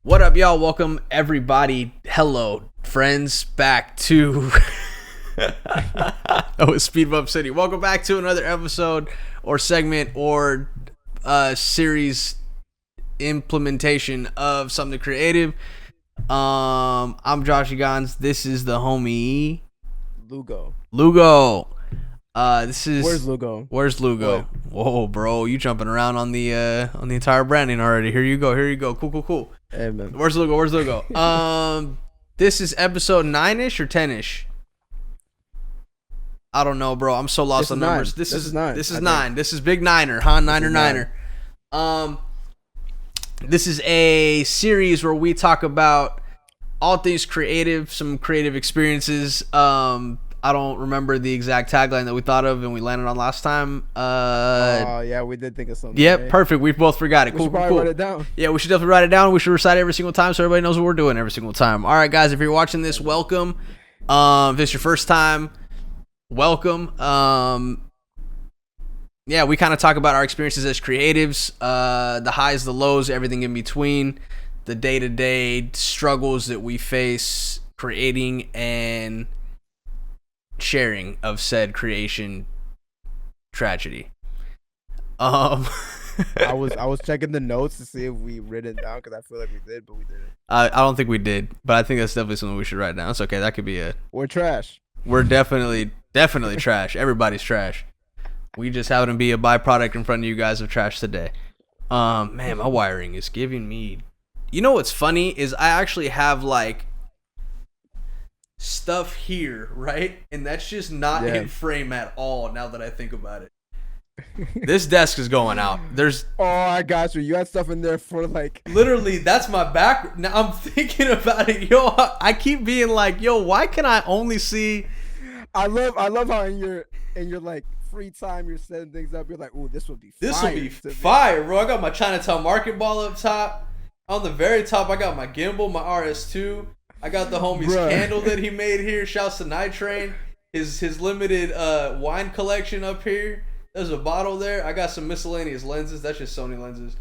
What up, y'all? Welcome, everybody. Hello, friends, back to Speed Bump City. Welcome back to another episode or segment or series implementation of something creative. I'm Josh Gons. This is the homie Lugo. Where's Lugo? What? Whoa, bro, you jumping around on the entire branding already. Here you go. Cool. Hey, man. Where's Lugo? This is episode 9-ish or 10-ish. I don't know, bro. I'm so lost on numbers. This is 9. This is 9. This is Big Niner, huh? Niner. This is a series where we talk about all things creative, some creative experiences. I don't remember the exact tagline that we thought of and we landed on last time. Yeah, we did think of something. Yep, right? Perfect. We both forgot it. We should probably write it down. Yeah, we should definitely write it down. We should recite it every single time so everybody knows what we're doing every single time. All right, guys, if you're watching this, welcome. If it's your first time, welcome. Yeah, we kind of talk about our experiences as creatives, the highs, the lows, everything in between, the day-to-day struggles that we face creating and sharing of said creation tragedy. I was checking the notes to see if we written it down because I feel like we did, but we didn't. I don't think we did, but I think that's definitely something we should write down. It's okay. That could be it. We're trash. We're definitely trash. Everybody's trash. We just happen to be a byproduct in front of you guys of trash today. Man, my wiring is giving me. You know what's funny is I actually have like stuff here, right? And that's just not in frame at all now that I think about it. This desk is going out. I got you. You had stuff in there for like literally that's my back. Now I'm thinking about it. Yo, I keep being like, yo, why can I only see? I love how in your like free time you're setting things up. You're like, ooh, this would be fire, bro. I got my Chinatown Market Ball up top. On the very top, I got my gimbal, my RS2. I got the homie's candle that he made here. Shouts to Night Train. His limited wine collection up here. There's a bottle there. I got some miscellaneous lenses. That's just Sony lenses.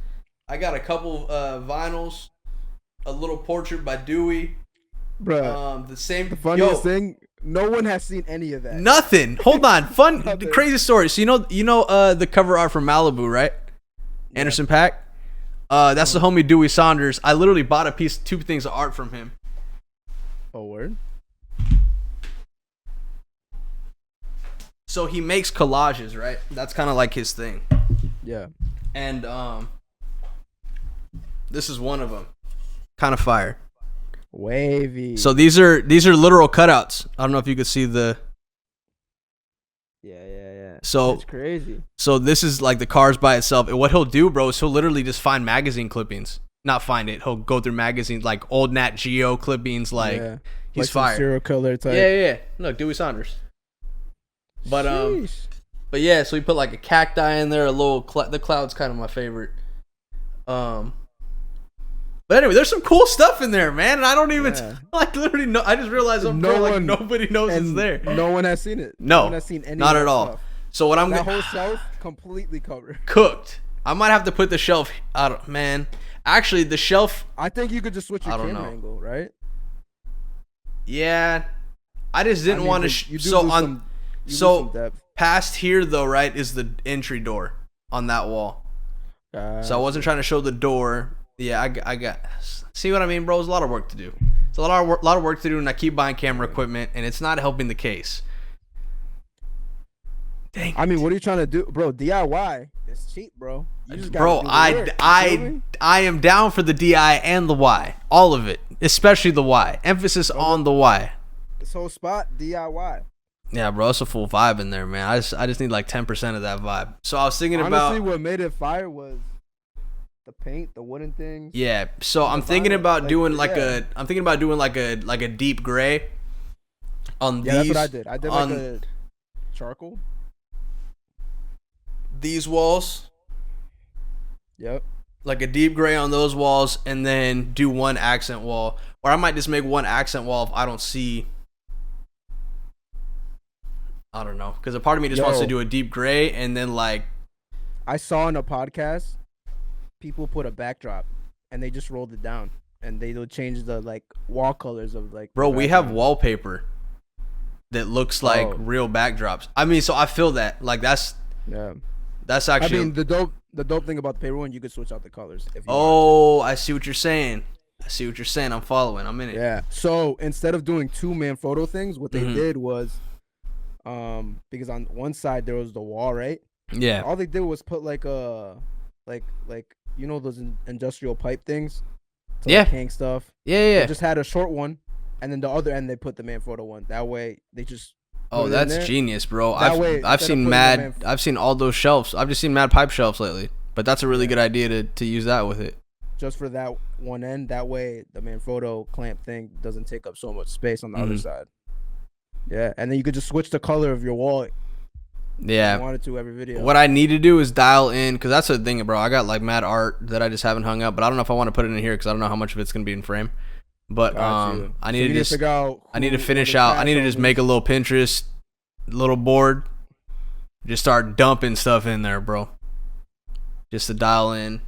I got a couple vinyls. A little portrait by Dewey. Bruh. The funniest thing, no one has seen any of that. Nothing. Hold on. Crazy story. So you know the cover art from Malibu, right? Yeah. Anderson .Paak. That's the homie Dewey Saunders. I literally bought two things of art from him. Oh, word? So he makes collages, right? That's kind of like his thing. Yeah. And this is one of them. Kind of fire. Wavy. So these are literal cutouts. I don't know if you could see the. Yeah. So it's crazy. So this is like the cars by itself. And what he'll do, bro, is he'll literally just find magazine clippings. Not find it. He'll go through magazines like old Nat Geo clippings. Like he's like fire. Serial killer type. Yeah. Look, Dewey Saunders. But but yeah. So he put like a cacti in there. The cloud's kind of my favorite. But anyway, there's some cool stuff in there, man. And I don't even like literally know. I just realized nobody knows it's there. No one has seen it. No one has seen any. Not of at that all. Stuff. So what I'm that whole shelf completely covered. Cooked. I might have to put the shelf out. Man, actually, the shelf. I think you could just switch your camera angle, right? Yeah, I just didn't want to. So past here though, right, is the entry door on that wall. So I wasn't trying to show the door. Yeah, I got. See what I mean, bro? It's a lot of work to do. It's a lot of work to do, and I keep buying camera equipment, and it's not helping the case. Dang. I mean, what are you trying to do, bro? DIY. It's cheap, bro. You just bro, I am down for the DI and the Y, all of it, especially the Y. Emphasis on the Y. This whole spot DIY. Yeah, bro, it's a full vibe in there, man. I just need like 10% of that vibe. So I was thinking honestly, what made it fire was the paint, the wooden things. Yeah, so I'm thinking about doing like a deep gray on these. Yeah, that's what I did. I did like a charcoal. These walls. Yep. Like a deep gray on those walls, and then do one accent wall. Or I might just make one accent wall if I don't see. I don't know, because a part of me just wants to do a deep gray, and then like. I saw in a podcast, people put a backdrop, and they just rolled it down, and they will change the like wall colors of like. Bro, we have wallpaper that looks like real backdrops. I mean, so I feel that like that's actually. I mean, the dope thing about the paper one, you could switch out the colors. If you I see what you're saying. I'm following. I'm in it. Yeah. So instead of doing 2-man photo things, what they did was, because on one side there was the wall, right? Yeah. All they did was put like a, like you know those industrial pipe things. To like hang stuff. Yeah. They just had a short one, and then the other end they put the man photo one. That way they just. Oh, that's genius, bro. I've seen all those shelves. I've just seen mad pipe shelves lately. But that's a really good idea to use that with it. Just for that one end. That way the man photo clamp thing doesn't take up so much space on the other side. Yeah, and then you could just switch the color of your wall. Yeah. If you wanted to every video. What I need to do is dial in, because that's the thing, bro. I got like mad art that I just haven't hung up, but I don't know if I want to put it in here because I don't know how much of it's gonna be in frame. But I need to just finish out. I need to just make a little Pinterest little board. Just start dumping stuff in there, bro. Just to dial in,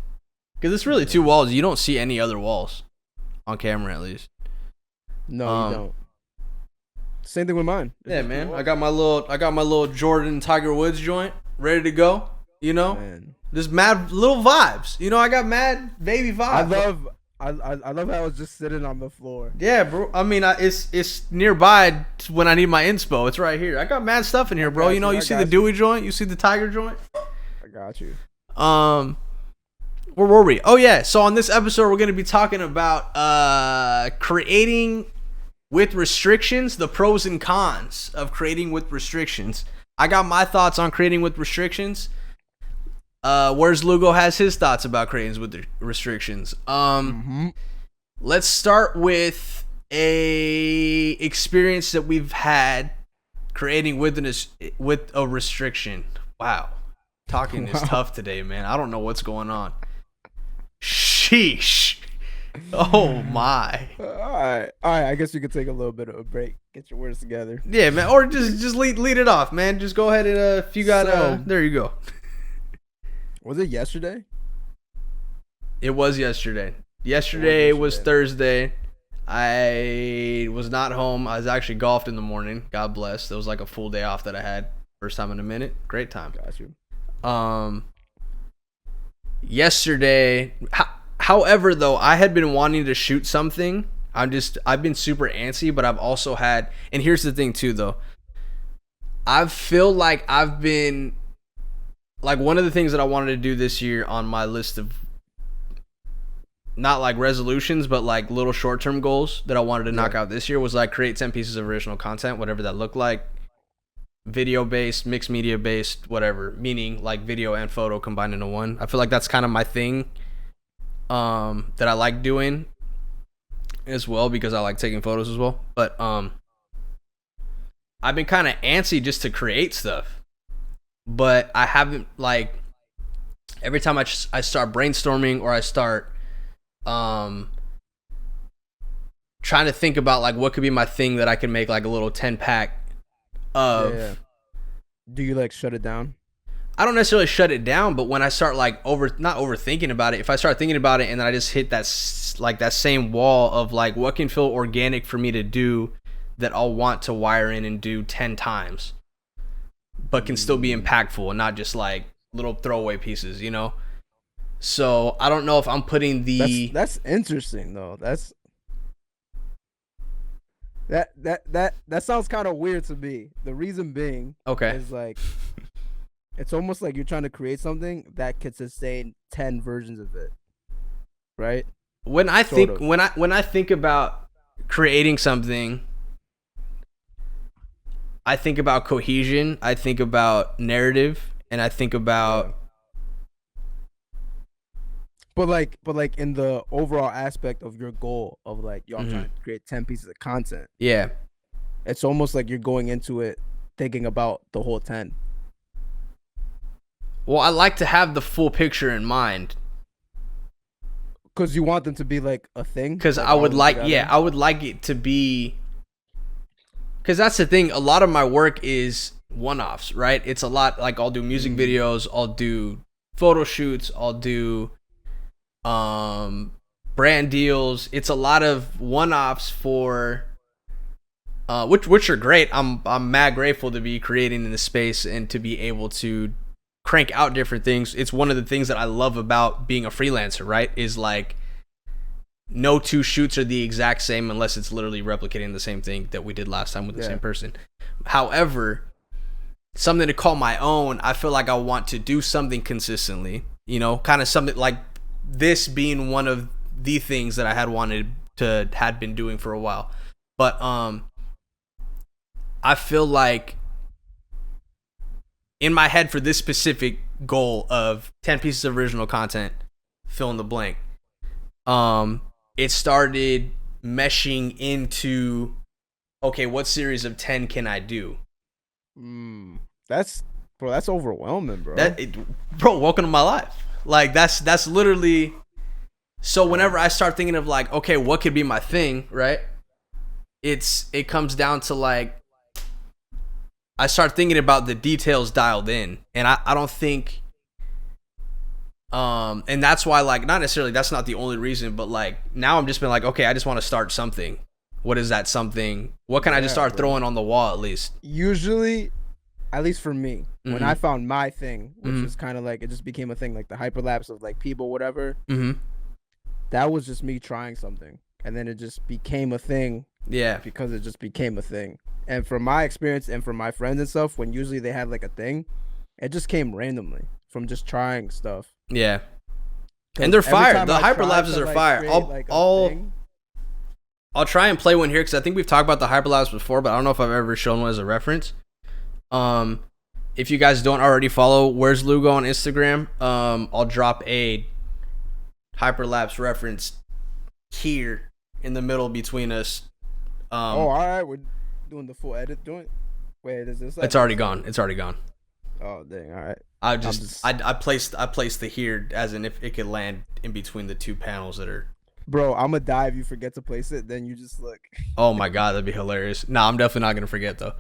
because it's really 2 walls. You don't see any other walls on camera, at least. No, you don't. Same thing with mine. Yeah, man. I got my little Jordan Tiger Woods joint ready to go. You know, just mad little vibes. You know, I got mad baby vibes. I love how it's just sitting on the floor. Yeah, bro. I mean, it's nearby when I need my inspo. It's right here. I got mad stuff in here, bro. You know, you see the Dewey joint, you see the Tiger joint. I got you. Where were we? Oh yeah. So on this episode, we're gonna be talking about creating with restrictions, the pros and cons of creating with restrictions. I got my thoughts on creating with restrictions. Where's Lugo has his thoughts about creating with the restrictions. Let's start with a experience that we've had creating with a restriction. Wow. Talking is tough today, man. I don't know what's going on. Sheesh. Oh my. All right. I guess you could take a little bit of a break. Get your words together. Yeah, man. Or just lead it off, man. Just go ahead and if you got there you go. Was it yesterday? It was yesterday. Yesterday was Thursday. I was not home. I was actually golfed in the morning. God bless. It was like a full day off that I had. First time in a minute. Great time. Got you. Yesterday, however, though, I had been wanting to shoot something. I've been super antsy, but I've also had, and here's the thing too, though. I feel like I've been, like, one of the things that I wanted to do this year on my list of, not like resolutions, but like little short-term goals that I wanted to knock out this year was like create 10 pieces of original content, whatever that looked like. Video based, mixed media based, whatever, meaning like video and photo combined into one. I feel like that's kind of my thing that I like doing as well, because I like taking photos as well. But I've been kind of antsy just to create stuff, but I haven't, like, every time I start brainstorming or I start trying to think about like what could be my thing that I can make like a little 10-pack of. Do you like shut it down? I don't necessarily shut it down, but when I start like not overthinking about it, if I start thinking about it and then I just hit that same wall of like what can feel organic for me to do that I'll want to wire in and do 10 times, but can still be impactful and not just like little throwaway pieces, you know? So I don't know if I'm putting that's interesting though. That sounds kind of weird to me. The reason being, is like, it's almost like you're trying to create something that could sustain 10 versions of it, right? When I think about creating something, I think about cohesion, I think about narrative, and I think about. But like in the overall aspect of your goal of like, yo, I'm trying to create 10 pieces of content. Yeah. It's almost like you're going into it thinking about the whole 10. Well, I like to have the full picture in mind. Because you want them to be like a thing? Because I would like it to be. Because that's the thing. A lot of my work is one-offs, right? It's a lot, like, I'll do music videos, I'll do photo shoots, I'll do brand deals. It's a lot of one-offs for which are great. I'm mad grateful to be creating in this space and to be able to crank out different things. It's one of the things that I love about being a freelancer, right? Is like no two shoots are the exact same unless it's literally replicating the same thing that we did last time with the same person. However, something to call my own, I feel like I want to do something consistently, you know, kind of something like this being one of the things that I had been doing for a while. But I feel like in my head for this specific goal of 10 pieces of original content, fill in the blank, it started meshing into, okay, what series of 10 can I do? That's overwhelming, bro. Bro, welcome to my life. Like that's literally. So whenever I start thinking of like, okay, what could be my thing, right? It comes down to like, I start thinking about the details dialed in, and I don't think, and that's why, like, not necessarily, that's not the only reason, but like now I'm just been like, okay, I just want to start something. What is that something? What can I just start throwing on the wall at least? Usually, at least for me, when I found my thing, which is kind of like, it just became a thing, like the hyperlapse of like people, whatever. That was just me trying something, and then it just became a thing. Yeah, because it just became a thing. And from my experience and from my friends and stuff, when usually they had like a thing, it just came randomly from just trying stuff. Yeah, and they're fire. The hyperlapses are fire. I'll try and play one here because I think we've talked about the hyperlapse before, but I don't know if I've ever shown one as a reference. If you guys don't already follow Where's Lugo on Instagram, I'll drop a hyperlapse reference here in the middle between us. All right, we're doing the full edit. Wait, is this? It's already gone. It's already gone. Oh dang! All right. I placed the here as in if it could land in between the two panels that are. Bro, I'm gonna die if you forget to place it. Then you just look. Oh my god, that'd be hilarious. Nah, I'm definitely not gonna forget though.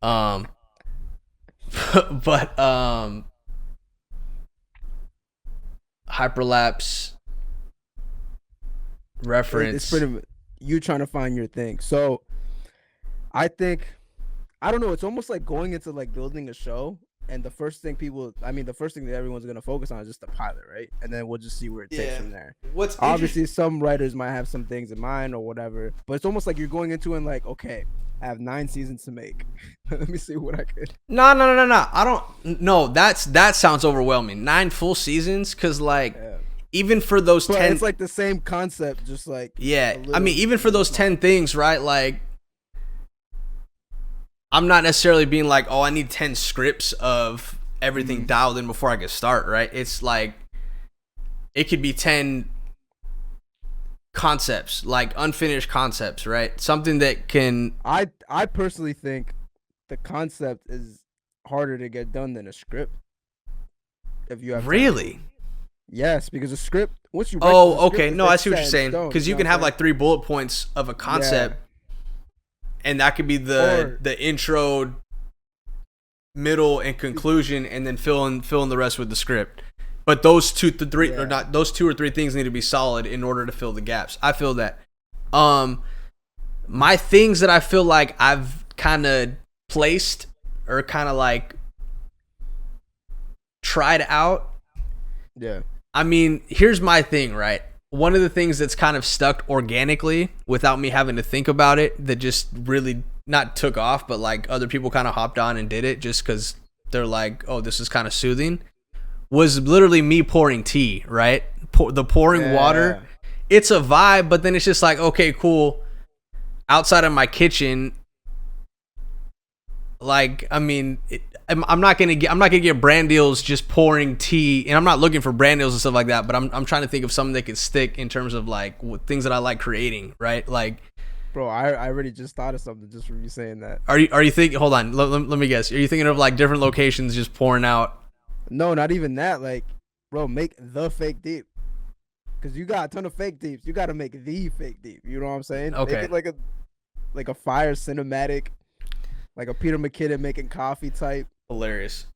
But hyperlapse reference. It's pretty much you trying to find your thing. So I think, I don't know, it's almost like going into like building a show, and the first thing that everyone's gonna focus on is just the pilot, right? And then we'll just see where it takes from there. Obviously some writers might have some things in mind or whatever, but it's almost like you're going into it and like, okay, I have 9 seasons to make. Let me see what I could. No. I don't. No, that sounds overwhelming. 9 full seasons, because like even for those 10, it's like the same concept, just like I mean, even for those 10 things, right? Like, I'm not necessarily being like, oh, I need 10 scripts of everything dialed in before I can start, right? It's like it could be 10 concepts, like unfinished concepts, right? Something that can. I personally think the concept is harder to get done than a script. If you have really. Time. Yes, because a script. Once you. Okay. No, I see what you're saying. Because you can have like 3 bullet points of a concept, and that could be the intro, middle, and conclusion, and then fill in the rest with the script. But those 2 or 3 things need to be solid in order to fill the gaps. I feel that. My things that I feel like I've kind of placed or kind of like tried out. Yeah. I mean, here's my thing, right? One of the things that's kind of stuck organically without me having to think about it, that just really not took off, but like other people kind of hopped on and did it just because they're like, oh, this is kind of soothing, was literally me pouring tea, right? The pouring water. It's a vibe, but then it's just like, okay, cool. Outside of my kitchen, like, I mean, I'm not gonna get brand deals just pouring tea, and I'm not looking for brand deals and stuff like that. But I'm trying to think of something that could stick in terms of like things that I like creating, right? Like, bro, I already just thought of something just from you saying that. Are you thinking? Hold on, let me guess. Are you thinking of like different locations just pouring out? No, not even that. Like, bro, make the fake deep. Because you got a ton of fake deeps. You got to make the fake deep. You know what I'm saying? Okay. Make it like a fire cinematic, like a Peter McKinnon making coffee type. Hilarious.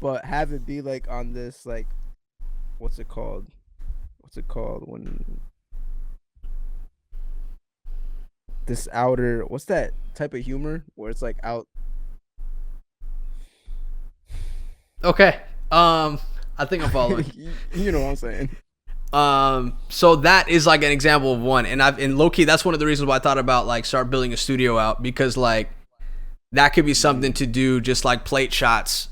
But have it be like on this, like, what's it called when this outer, what's that type of humor where it's like out. Okay. I think I'm following. You know what I'm saying? So that is like an example of one, and low key, that's one of the reasons why I thought about like start building a studio out, because like that could be something to do, just like plate shots,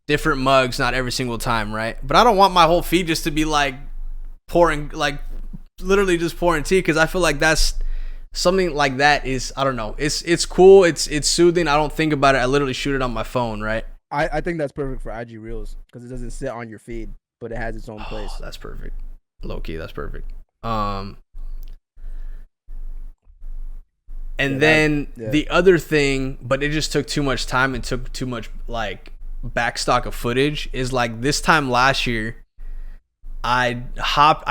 different mugs, not every single time, right? But I don't want my whole feed just to be like pouring, like literally just pouring tea, because I feel like that's something like that is, I don't know, it's cool, it's soothing. I don't think about it. I literally shoot it on my phone, right? I think that's perfect for IG Reels because it doesn't sit on your feed, but it has its own place. That's perfect. Low key, that's perfect. And then the other thing, but it just took too much time and took too much like backstock of footage, is like this time last year, I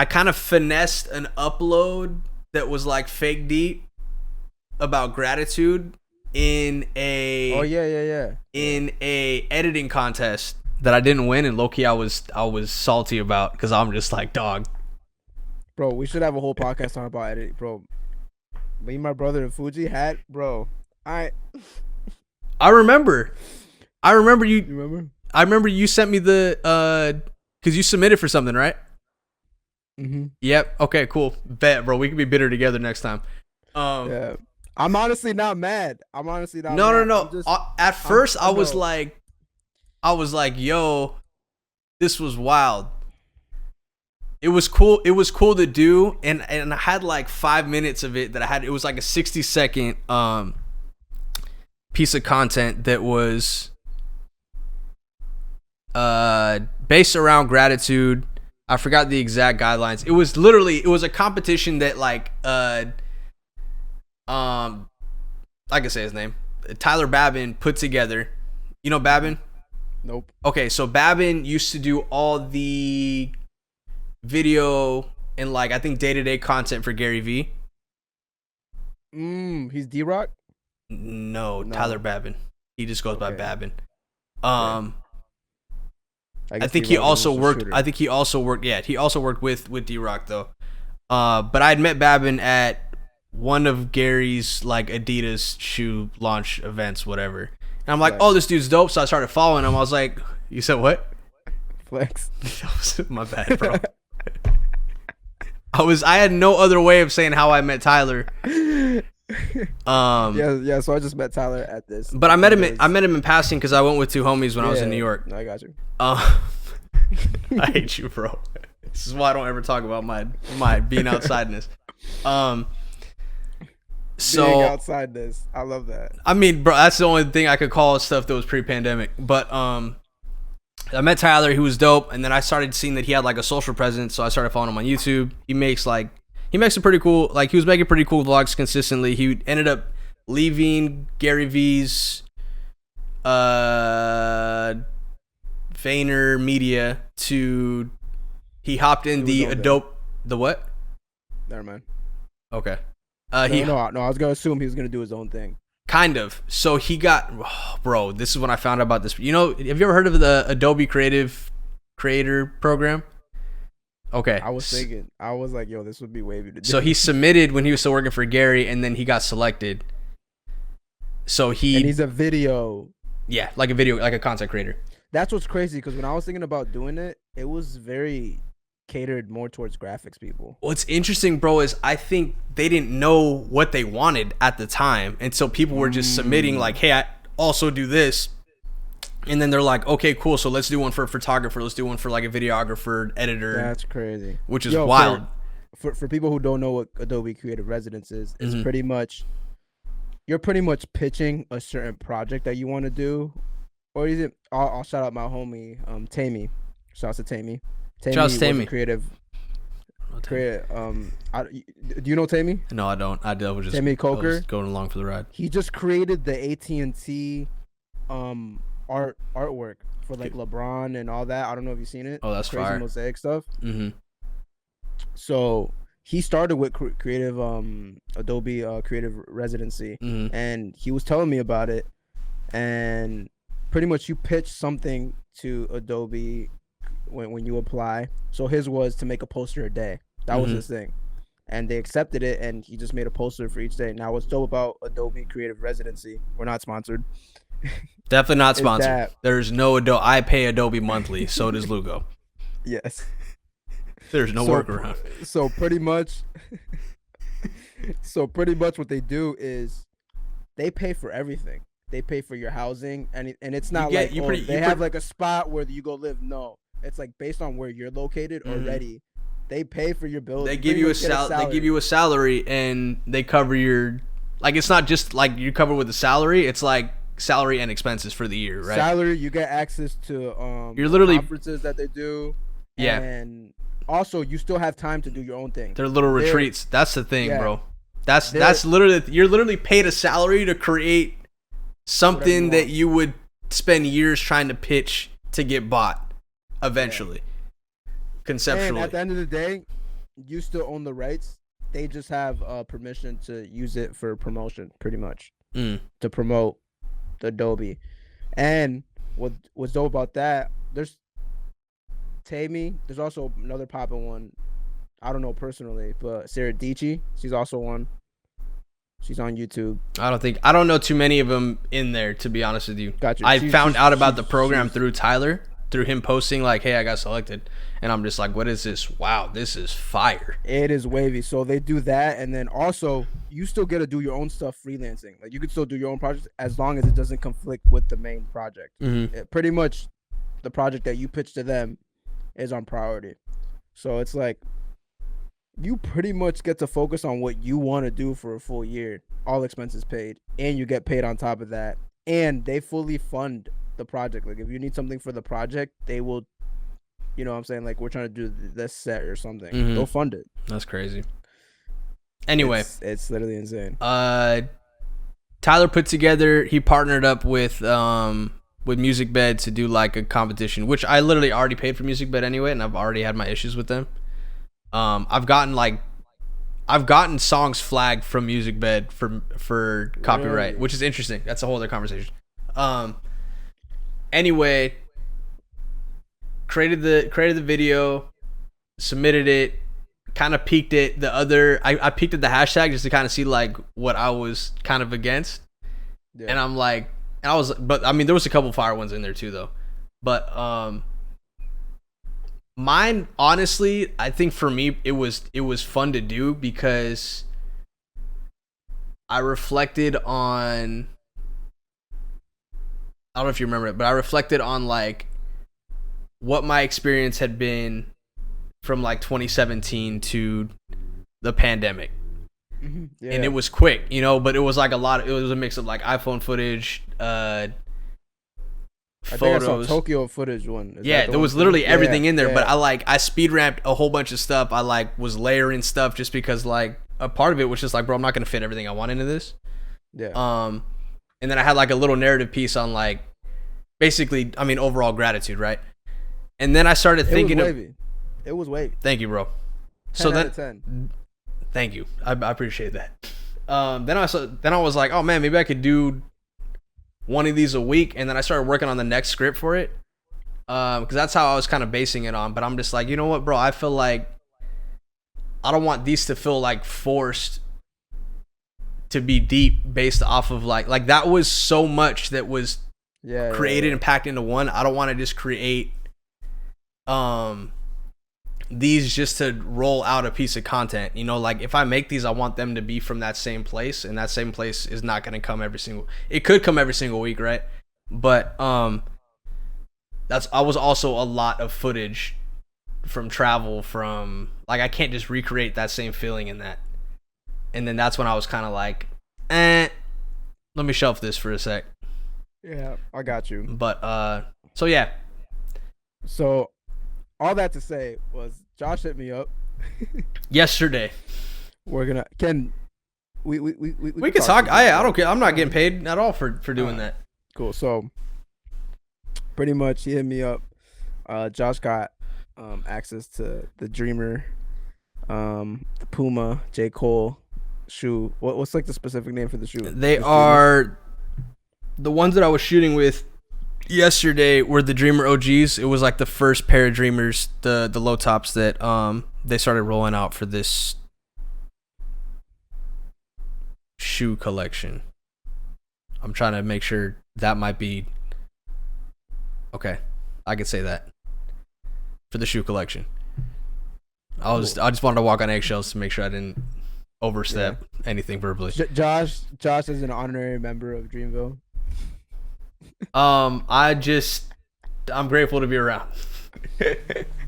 kind of finessed an upload that was like fake deep about gratitude in a in a editing contest that I didn't win, and low-key I was salty about, because I'm just like, dog, bro, we should have a whole podcast talking about editing, bro. Me and my brother and Fuji had, bro. I remember you remember? I remember you sent me the because you submitted for something, right? Yep. Okay, cool. Bet, bro. We can be bitter together next time. Yeah. I'm honestly not mad. No. At first, I was like, yo, this was wild. It was cool. It was cool to do, and I had like 5 minutes of it that I had. It was like a 60-second piece of content that was based around gratitude. I forgot the exact guidelines. It was a competition that like I can say his name, Tyler Babin, put together. You know Babin? Nope. Okay, so Babin used to do all the video and like I think day-to-day content for Gary V. He's D-Rock? No, Tyler Babin. He just goes by Babin. I think he also worked. I think he also worked. Yeah, he also worked with D-Rock though. But I had met Babin at one of Gary's like Adidas shoe launch events, whatever. And I'm like, oh, this dude's dope. So I started following him. I was like, you said what? Flex. My bad, bro. I had no other way of saying how I met Tyler. Yeah. So I just met Tyler at this. But I met him in passing because I went with two homies when I was in New York. I got you. I hate you, bro. This is why I don't ever talk about my being outsideness. So being outside this, I love that. I mean, bro, that's the only thing I could call stuff that was pre-pandemic. But I met Tyler. He was dope, and then I started seeing that he had like a social presence, so I started following him on YouTube. He makes some pretty cool, like he was making pretty cool vlogs consistently. He ended up leaving Gary V's Vayner Media to he hopped in the Adobe. The what? Never mind. Okay. No, I was gonna assume he was gonna do his own thing. Kind of. So he got, bro. This is when I found out about this. You know, have you ever heard of the Adobe Creator program? Okay. I was thinking. I was like, yo, this would be wavy to do. So he submitted when he was still working for Gary, and then he got selected. So and he's a video. Yeah, like a content creator. That's what's crazy, because when I was thinking about doing it, it was very catered more towards graphics people. What's interesting, bro, is I think they didn't know what they wanted at the time, and so people were just submitting like, hey, I also do this, and then they're like, okay, cool, so let's do one for a photographer, let's do one for like a videographer, editor. That's crazy. Which is wild. For people who don't know what Adobe Creative Residence is, it's pretty much, you're pretty much pitching a certain project that you want to do, or is it? I'll shout out my homie Tammy. Shouts to Tammy. Tammy. Creative. Do you know Tammy? No, I don't. I was just Tammy Coker. I was going along for the ride. He just created the AT&T artwork for like LeBron and all that. I don't know if you've seen it. Oh, that's crazy fire. Mosaic stuff. So he started with creative Adobe Creative Residency, and he was telling me about it. And pretty much you pitch something to Adobe when you apply. So his was to make a poster a day. That was his thing. and they accepted it, and he just made a poster for each day. Now, what's dope about Adobe Creative Residency? We're not sponsored. Definitely not Is sponsored. that- There's no Adobe. I pay Adobe monthly. So does Lugo. Yes. There's no workaround. So pretty much what they do is they pay for everything. They pay for your housing, and it's not they have like a spot where you go live. No, it's like based on where you're located already. They pay for your bills. They give you a salary. They give you a salary, and they cover your, like, it's not just like you cover with the salary. It's like salary and expenses for the year, right? Salary, you get access to you're literally conferences that they do. Yeah. And also you still have time to do your own thing. They're little retreats. That's the thing, bro. That's literally, you're literally paid a salary to create something that you would spend years trying to pitch to get bought eventually. Conceptually. And at the end of the day, you still own the rights. They just have permission to use it for promotion, pretty much, to promote the Adobe. And what's dope about that, there's Tammy. There's also another poppin' one. I don't know personally, but Sarah Dici, she's also one. She's on YouTube. I don't know too many of them in there, to be honest with you. Gotcha. I found out about the program through Tyler, through him posting like, hey, I got selected. And I'm just like, what is this? Wow, this is fire. It is wavy. So they do that. And then also, you still get to do your own stuff freelancing. Like, you can still do your own projects as long as it doesn't conflict with the main project. Pretty much the project that you pitch to them is on priority. So it's like, you pretty much get to focus on what you want to do for a full year, all expenses paid, and you get paid on top of that. And they fully fund the project. Like, if you need something for the project, they will, you know what I'm saying? Like, we're trying to do this set or something. They'll fund it. That's crazy. Anyway. It's literally insane. Tyler put together, he partnered up with MusicBed to do like a competition, which I literally already paid for MusicBed anyway, and I've already had my issues with them. I've gotten songs flagged from MusicBed for copyright, which is interesting. That's a whole other conversation. Anyway, created the video, submitted it, kind of peeked it. I peeked at the hashtag just to kind of see like what I was kind of against, and I'm like, but I mean there was a couple fire ones in there too though, but mine, honestly, I think for me it was fun to do because I reflected on, I don't know if you remember it, but I reflected on like what my experience had been from like 2017 to the pandemic. And it was quick, you know, but it was like it was a mix of like iPhone footage, photos. I think I saw Tokyo footage one. There was literally everything in there, but I speed ramped a whole bunch of stuff. I like was layering stuff just because like a part of it was just like, bro, I'm not gonna fit everything I want into this. And then I had like a little narrative piece on like basically, I mean, overall gratitude, right? And then I started thinking it was wavy. Thank you, bro. 10 so out of 10. Thank you. I appreciate that. Then I was like, oh man, maybe I could do one of these a week, and then I started working on the next script for it, because that's how I was kind of basing it on. But I'm just like, you know what, bro? I feel like I don't want these to feel like forced to be deep based off of like that was so much that was created and packed into one. I don't want to just create these just to roll out a piece of content, you know. Like if I make these, I want them to be from that same place, and that same place is not going to come it could come every single week, right? But I was also a lot of footage from travel, from like I can't just recreate that same feeling in that. And then that's when I was kind of like, let me shelf this for a sec. Yeah, I got you. But so yeah. So all that to say was Josh hit me up yesterday. We can talk. I don't care. I'm not getting paid at all for doing that. Cool. So pretty much he hit me up. Josh got access to the Dreamer, the Puma, J. Cole shoe. What's like the specific name for the shoe? They are the ones that I was shooting with yesterday were the Dreamer OGs. It was like the first pair of Dreamers, the low tops that they started rolling out for this shoe collection. I'm trying to make sure that might be okay. I could say that for the shoe collection. I just wanted to walk on eggshells to make sure I didn't overstep anything verbally. Josh is an honorary member of Dreamville. I'm grateful to be around.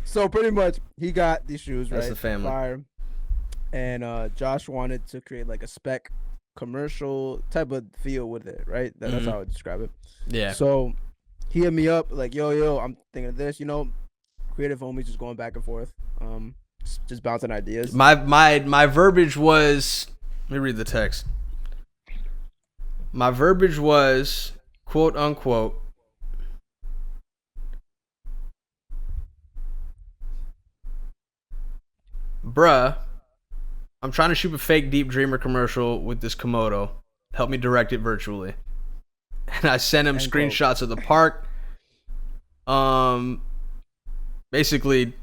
So pretty much, he got these shoes, That's right? the family. Fire. And Josh wanted to create like a spec commercial type of feel with it, right? That's how I would describe it. Yeah. So he hit me up like, yo, I'm thinking of this, creative homies just going back and forth, just bouncing ideas. My verbiage was, let me read the text. My verbiage was, quote unquote, bruh, I'm trying to shoot a fake Deep Dreamer commercial with this Komodo. Help me direct it virtually. And I sent him screenshots of the park. Basically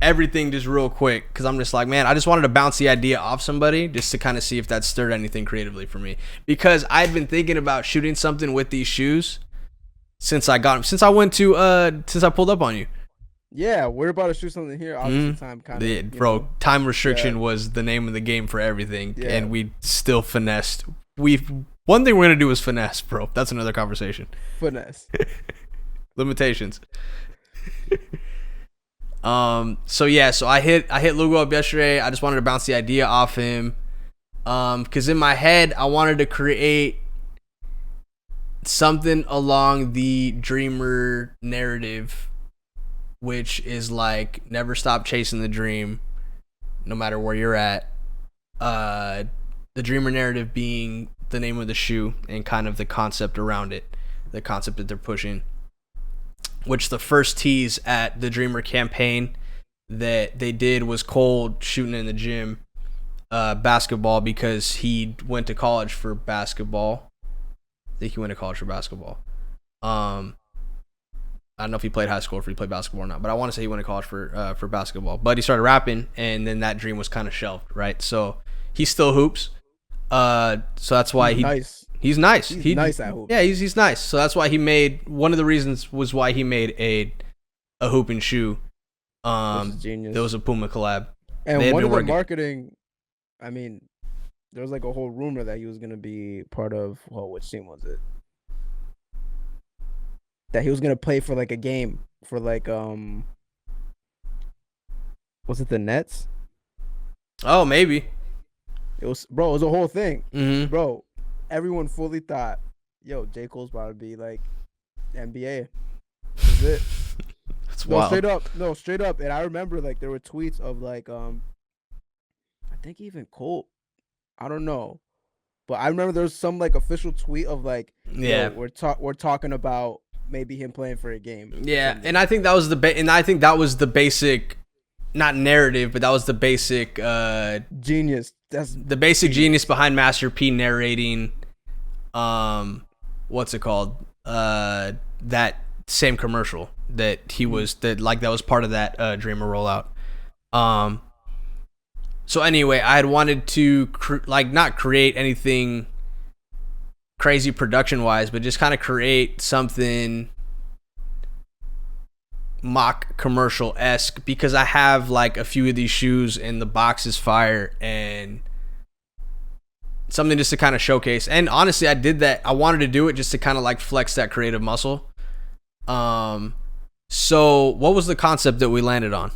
everything just real quick, because I'm just like, man, I just wanted to bounce the idea off somebody just to kind of see if that stirred anything creatively for me, because I'd been thinking about shooting something with these shoes since I pulled up on you. Yeah, we're about to shoot something here. Obviously, time kind of. Time restriction was the name of the game for everything, and we still finessed. One thing we're gonna do is finesse, bro. That's another conversation. Finesse. Limitations. So I hit Lugo up yesterday. I just wanted to bounce the idea off him. Because in my head, I wanted to create something along the Dreamer narrative, which is like never stop chasing the dream, no matter where you're at. The Dreamer narrative being the name of the shoe and kind of the concept around it, the concept that they're pushing. Which the first tease at the Dreamer campaign that they did was Cole shooting in the gym basketball, because he went to college for basketball. I think he went to college for basketball. I don't know if he played high school or if he played basketball or not, but I want to say he went to college for basketball. But he started rapping, and then that dream was kind of shelved, right? So he still hoops. So that's why he's nice. He's nice at hoop. Yeah, he's nice. So that's why he made, one of the reasons was why he made a hooping shoe. Genius. There was a Puma collab. And one of the marketing, I mean, there was like a whole rumor that he was gonna be part of, which team was it? That he was gonna play for like a game for like was it the Nets? Oh, maybe. It was a whole thing. Mm-hmm. Bro, everyone fully thought, yo, J. Cole's about to be like NBA. That's it. That's wild. Straight up. And I remember like there were tweets of like I think even Cole, I don't know, but I remember there was some like official tweet of like, yeah, we're talking about maybe him playing for a game. Yeah, and I think that was the basic, not narrative, but that was the basic genius. That's the basic genius behind Master P narrating what's it called? That same commercial that he was that was part of that Dreamer rollout. So anyway, I had wanted to not create anything crazy production wise, but just kind of create something mock commercial-esque, because I have like a few of these shoes and the box is fire, and something just to kind of showcase. And honestly, I did that. I wanted to do it just to kind of like flex that creative muscle. So what was the concept that we landed on?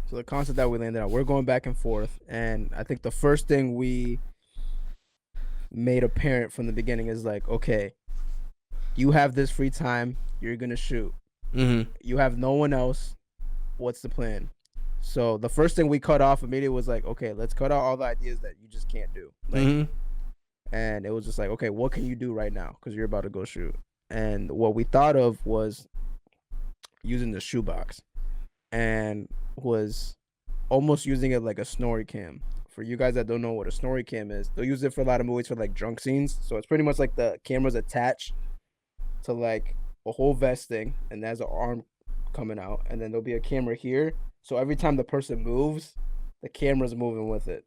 So the concept that we landed on, we're going back and forth, and I think the first thing we made apparent from the beginning is like, okay, you have this free time, you're gonna shoot. Mm-hmm. You have no one else. What's the plan? So the first thing we cut off immediately was like, okay, let's cut out all the ideas that you just can't do. Like, and it was just like, okay, what can you do right now? Because you're about to go shoot. And what we thought of was using the shoebox, and was almost using it like a snorri cam. For you guys that don't know what a snorri cam is, they'll use it for a lot of movies for like drunk scenes. So it's pretty much like the camera's attached to like a whole vest thing, and there's an arm coming out, and then there'll be a camera here. So every time the person moves, the camera's moving with it.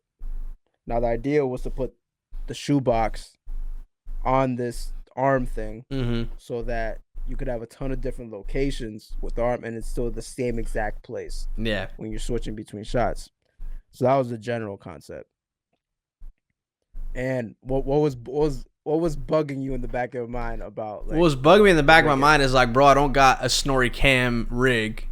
Now the idea was to put the shoebox on this arm thing, Mm-hmm. so that you could have a ton of different locations with the arm, and it's still the same exact place Yeah. when you're switching between shots. So that was the general concept. And what was bugging you in the back of your mind about What like was bugging me in the back of my rigging? mind is like, bro, I don't got a snorri cam rig.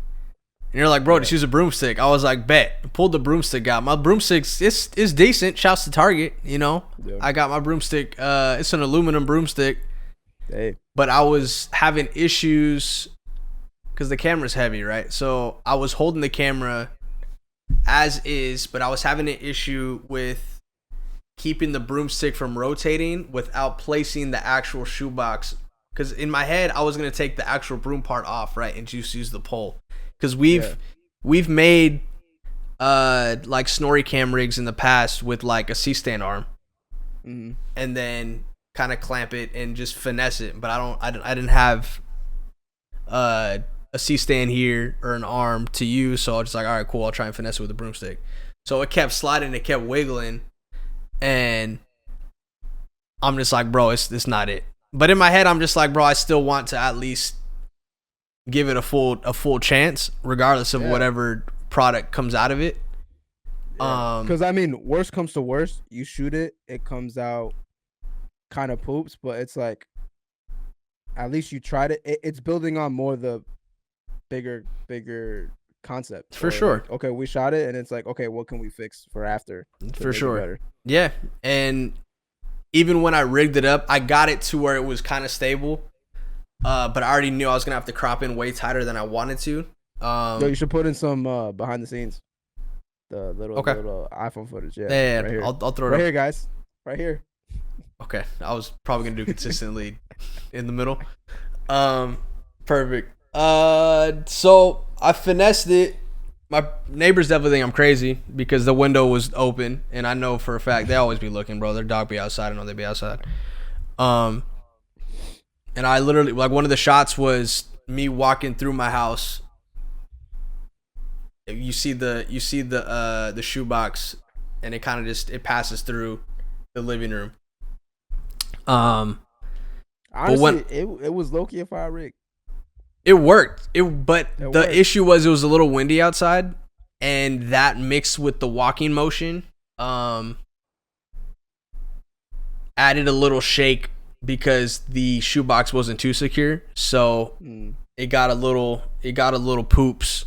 And you're like, bro, just use a broomstick. I was like, bet. I pulled the broomstick out. My broomstick's is decent. Shouts to Target, you know. Yeah. I got my broomstick. It's an aluminum broomstick. Hey, But I was having issues because the camera's heavy, right? So I was holding the camera as is, but I was having an issue with keeping the broomstick from rotating without placing the actual shoebox. Because in my head, I was gonna take the actual broom part off, right, and just use the pole. Because we've made like snorri cam rigs in the past with like a C-stand arm, mm-hmm. and then kind of clamp it and just finesse it. But I didn't have a C-stand here or an arm to use, so I was just like, all right, cool, I'll try and finesse it with a broomstick. So it kept sliding, it kept wiggling, and I'm just like, bro, it's not it. But in my head, I'm just like, bro, I still want to at least give it a full chance, regardless of whatever product comes out of it. Because I mean, worst comes to worst, you shoot it, it comes out kind of poops, but it's like at least you tried it. It's building on more the bigger concept. For sure. Like, okay, we shot it, and it's like, okay, what can we fix for after? For sure. Yeah, and even when I rigged it up, I got it to where it was kind of stable. But I already knew I was gonna have to crop in way tighter than I wanted to. Yo, you should put in some behind the scenes, the little iPhone footage. Yeah, right here. I'll throw it right up here, guys. Right here. Okay, I was probably gonna do consistently in the middle. Perfect. So I finessed it. My neighbors definitely think I'm crazy because the window was open, and I know for a fact they always be looking, bro. Their dog be outside. I know they be outside. And I literally, like, one of the shots was me walking through my house. You see the shoebox, and it kind of just it passes through the living room. Honestly, it was low-key a fire rig. It worked. The issue was it was a little windy outside, and that mixed with the walking motion, added a little shake because the shoebox wasn't too secure. So it got a little poops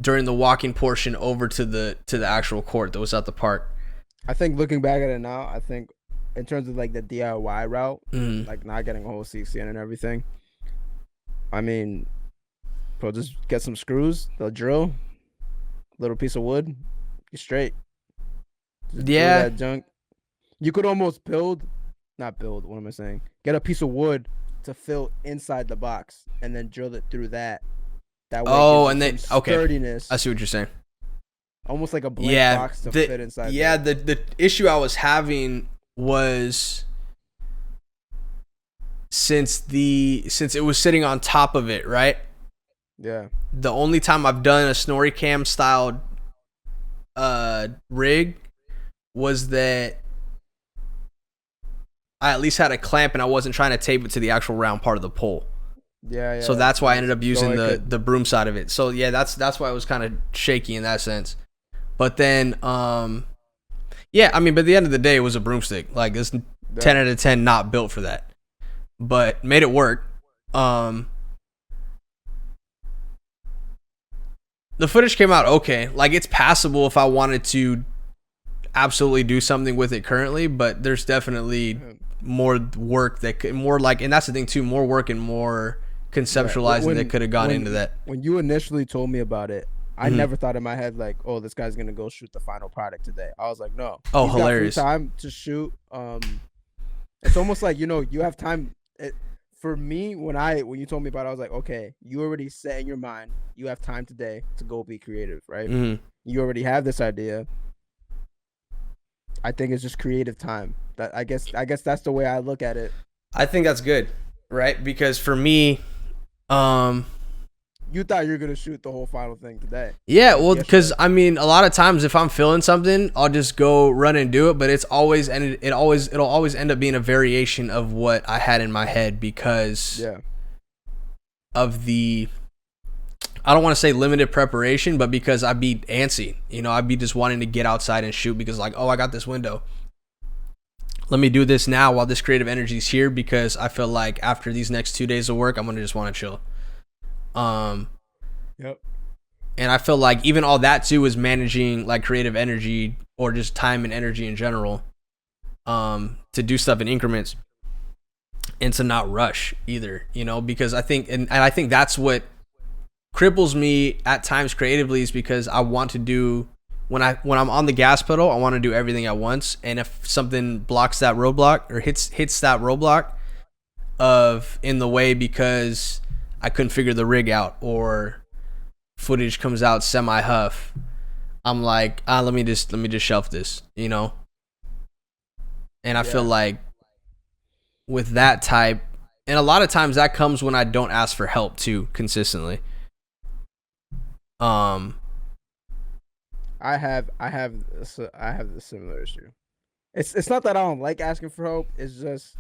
during the walking portion over to the actual court that was at the park. I think looking back at it now, I think in terms of like the DIY route, like not getting a whole CCN and everything, I mean, bro, just get some screws, the drill, little piece of wood, you're straight. Just Yeah. that junk. You could almost not build, what am I saying? Get a piece of wood to fill inside the box and then drill it through that. That way and then sturdiness. I see what you're saying. Almost like a blank box to fit inside. Yeah, the issue I was having was since it was sitting on top of it, right? Yeah. The only time I've done a snorri cam styled rig was that I at least had a clamp and I wasn't trying to tape it to the actual round part of the pole. Yeah. So that's why I ended up using the broom side of it. So yeah, that's why it was kind of shaky in that sense. But then yeah, I mean, but at the end of the day, it was a broomstick. Like, it's 10 out of 10 not built for that. But made it work. The footage came out okay. Like, it's passable if I wanted to absolutely do something with it currently, but there's definitely more work and that's the thing too, more work and more conceptualizing that could have gone into that. When you initially told me about it, I never thought in my head like, oh, this guy's gonna go shoot the final product today. I was like, no. Oh, hilarious. Got free time to shoot. It's almost like, you have time. For me, when you told me about it, I was like, okay, you already set in your mind, you have time today to go be creative, right? You already have this idea. I think it's just creative time. That I guess that's the way I look at it. I think that's good, right? Because for me, you thought you were gonna shoot the whole final thing today. Yeah, Like well, because yesterday. I mean, a lot of times if I'm feeling something, I'll just go run and do it. But it'll always end up being a variation of what I had in my head because Yeah. of the, I don't want to say limited preparation, but because I'd be antsy. I'd be just wanting to get outside and shoot because like, oh, I got this window. Let me do this now while this creative energy is here because I feel like after these next 2 days of work, I'm gonna just want to chill. Yep. And I feel like even all that too is managing like creative energy or just time and energy in general, to do stuff in increments and to not rush either, because I think, and I think that's what cripples me at times creatively is because I want to do, when I'm on the gas pedal, I want to do everything at once. And if something blocks that roadblock or hits that roadblock of in the way because I couldn't figure the rig out or footage comes out semi huff, I'm like, let me just shelf this, and I feel like with that type, and a lot of times that comes when I don't ask for help too consistently. I have the similar issue. It's not that I don't like asking for help. It's just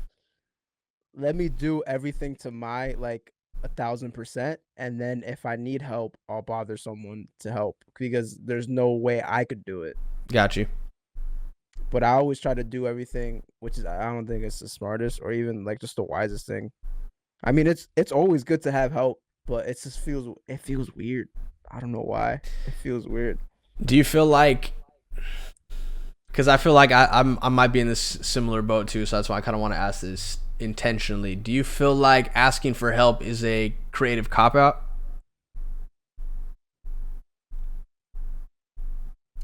let me do everything to my like 1,000%, and then if I need help, I'll bother someone to help because there's no way I could do it. Got you. But I always try to do everything, which is I don't think it's the smartest or even like just the wisest thing. I mean, it's always good to have help, but it feels weird. I don't know why. It feels weird. Do you feel like, because I feel like I might be in this similar boat too, so that's why I kind of want to ask this intentionally. Do you feel like asking for help is a creative cop-out?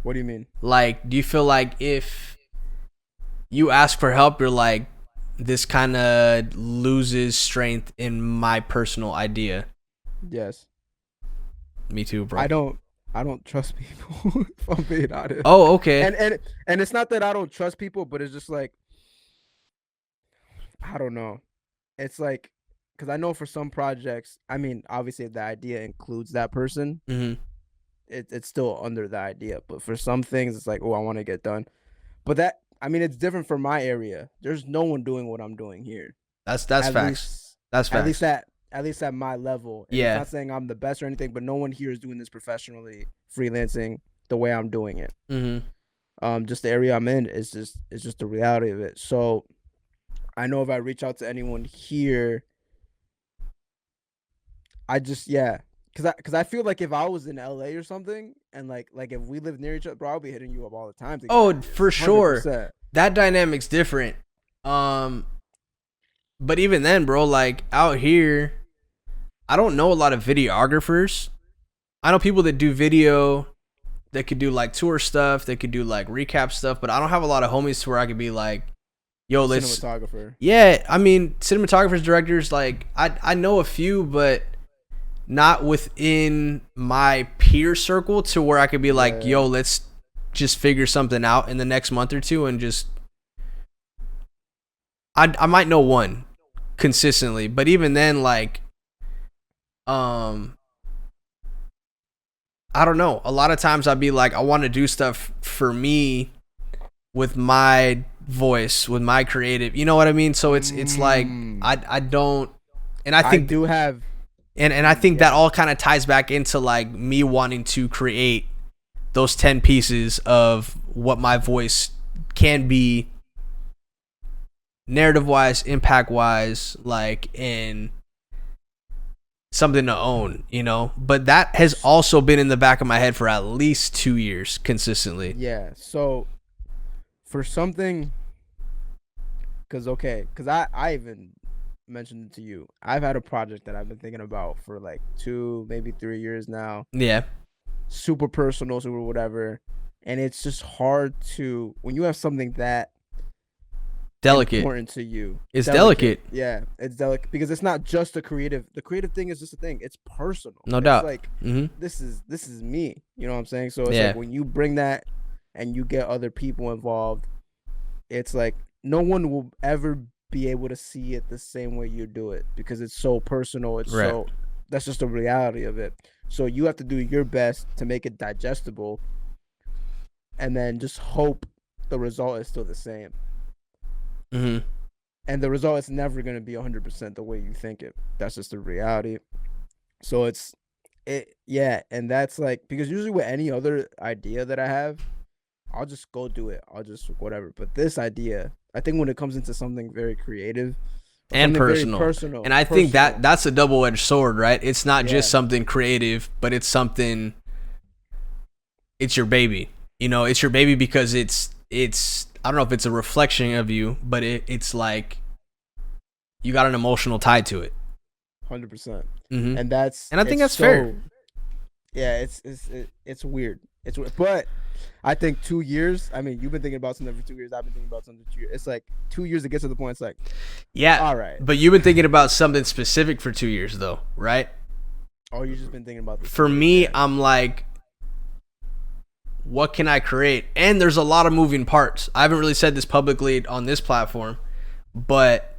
What do you mean? Like, do you feel like if you ask for help, you're like, this kind of loses strength in my personal idea? Yes. Me too, bro. I don't trust people if I'm being honest. Oh, okay. And it's not that I don't trust people, but it's just like I don't know. It's like because I know for some projects, I mean, obviously if the idea includes that person, Mm-hmm. it's still under the idea. But for some things, it's like, oh, I want to get done. But that, I mean, it's different for my area. There's no one doing what I'm doing here. That's At facts. least, That's facts. at least at my level. And Yeah. it's not saying I'm the best or anything, but no one here is doing this professionally, freelancing the way I'm doing it. Mm-hmm. Just the area I'm in is just the reality of it. So I know if I reach out to anyone here, I just because I feel like if I was in LA or something and like if we lived near each other, bro, I'll be hitting you up all the time. To get Oh, ideas, for sure. 100%. That dynamic's different. But even then, bro, like out here, I don't know a lot of videographers. I know people that do video, that could do like tour stuff, they could do like recap stuff, but I don't have a lot of homies to where I could be like, yo, let's. Cinematographer. Yeah, I mean, cinematographers, directors, like I know a few, but not within my peer circle to where I could be like, yo, let's just figure something out in the next month or two and just. I might know one consistently, but even then, like, I don't know. A lot of times I'd be like, I want to do stuff for me with my voice, with my creative, you know what I mean? So it's like I don't, and I think I do have, and I think that all kind of ties back into like me wanting to create those 10 pieces of what my voice can be, narrative wise, impact wise, like in something to own, but that has also been in the back of my head for at least 2 years consistently. Yeah. So for something, because I even mentioned it to you, I've had a project that I've been thinking about for like 2, maybe 3 years now. Yeah. Super personal, super whatever. And it's just hard to, when you have something that delicate important to you, it's delicate. Yeah, it's delicate because it's not just the creative thing is just a thing, it's personal, no doubt. Like this is me, you know what I'm saying? So it's like when you bring that and you get other people involved, it's like no one will ever be able to see it the same way you do it because it's so personal. It's That's just the reality of it. So you have to do your best to make it digestible, and then just hope the result is still the same. Mm-hmm. And the result is never going to be 100% the way you think it. That's just the reality. So yeah, and that's like, because usually with any other idea that I have, I'll just go do it. I'll just whatever. But this idea, I think when it comes into something very creative or And something very personal. And I think that that's a double-edged sword, right? It's not just something creative, but it's something, it's your baby. You know, it's your baby because it's I don't know if it's a reflection of you, but it's like you got an emotional tie to it. 100%. Mm-hmm. And I think that's fair. Yeah, it's weird. It's weird. But I think 2 years. I mean, you've been thinking about something for 2 years. I've been thinking about something for 2 years. It's like 2 years to get to the point. It's like, yeah, all right. But you've been thinking about something specific for 2 years, though, right? Oh, you've just been thinking about this. For me, I'm like, what can I create? And there's a lot of moving parts. I haven't really said this publicly on this platform, but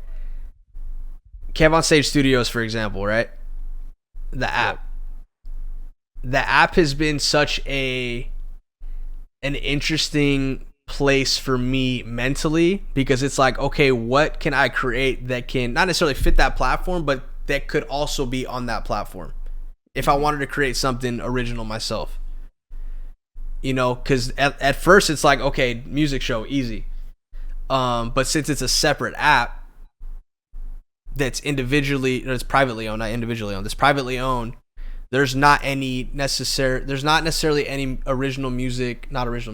Kev on Stage Studios, for example, right? The app. The app has been such an interesting place for me mentally, because it's like, okay, what can I create that can not necessarily fit that platform, but that could also be on that platform if I wanted to create something original myself. You know, because at first it's like, okay, music show, easy. But since it's a separate app that's privately owned, not individually owned, it's privately owned, there's not necessarily any original music, there's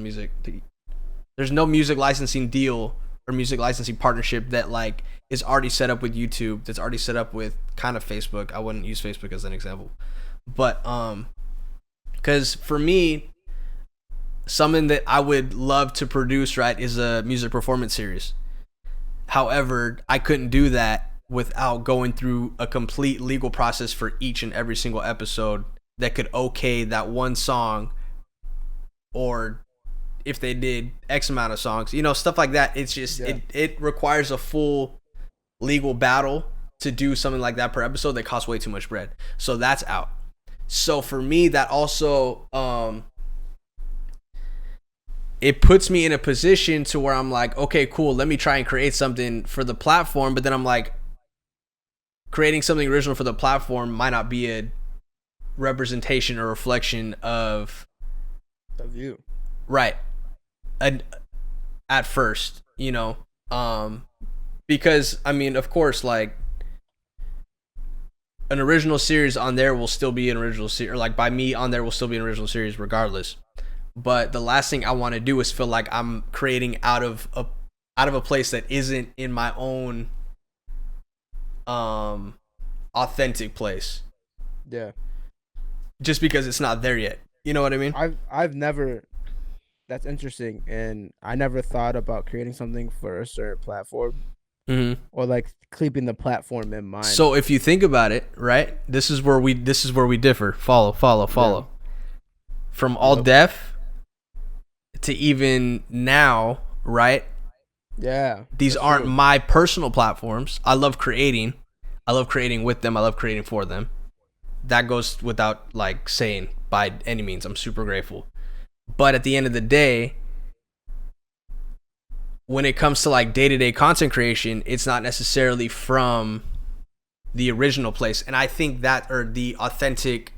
no music licensing deal or music licensing partnership that like is already set up with YouTube, that's already set up with kind of Facebook. I wouldn't use Facebook as an example, but because for me, something that I would love to produce, right, is a music performance series. However, I couldn't do that without going through a complete legal process for each and every single episode that could okay that one song, or if they did X amount of songs, you know, stuff like that. It's just, it requires a full legal battle to do something like that per episode that costs way too much bread. So that's out. So for me, that also, it puts me in a position to where I'm like, okay, cool, let me try and create something for the platform. But then I'm like, creating something original for the platform might not be a representation or reflection of you. Right. At first, you know, because I mean, of course, like an original series on there will still be an original series, or like by me on there will still be an original series regardless. But the last thing I want to do is feel like I'm creating out of a place that isn't in my own authentic place. Yeah. Just because it's not there yet. You know what I mean? I've never. That's interesting, and I never thought about creating something for a certain platform, or like keeping the platform in mind. So if you think about it, right, this is where we differ. Follow. Yeah. From all deaf to even now, right? Yeah. These aren't my personal platforms. I love creating with them. I love creating for them. That goes without like saying by any means. I'm super grateful. But at the end of the day, when it comes to like day-to-day content creation, it's not necessarily from the original place. And I think that, or the authentic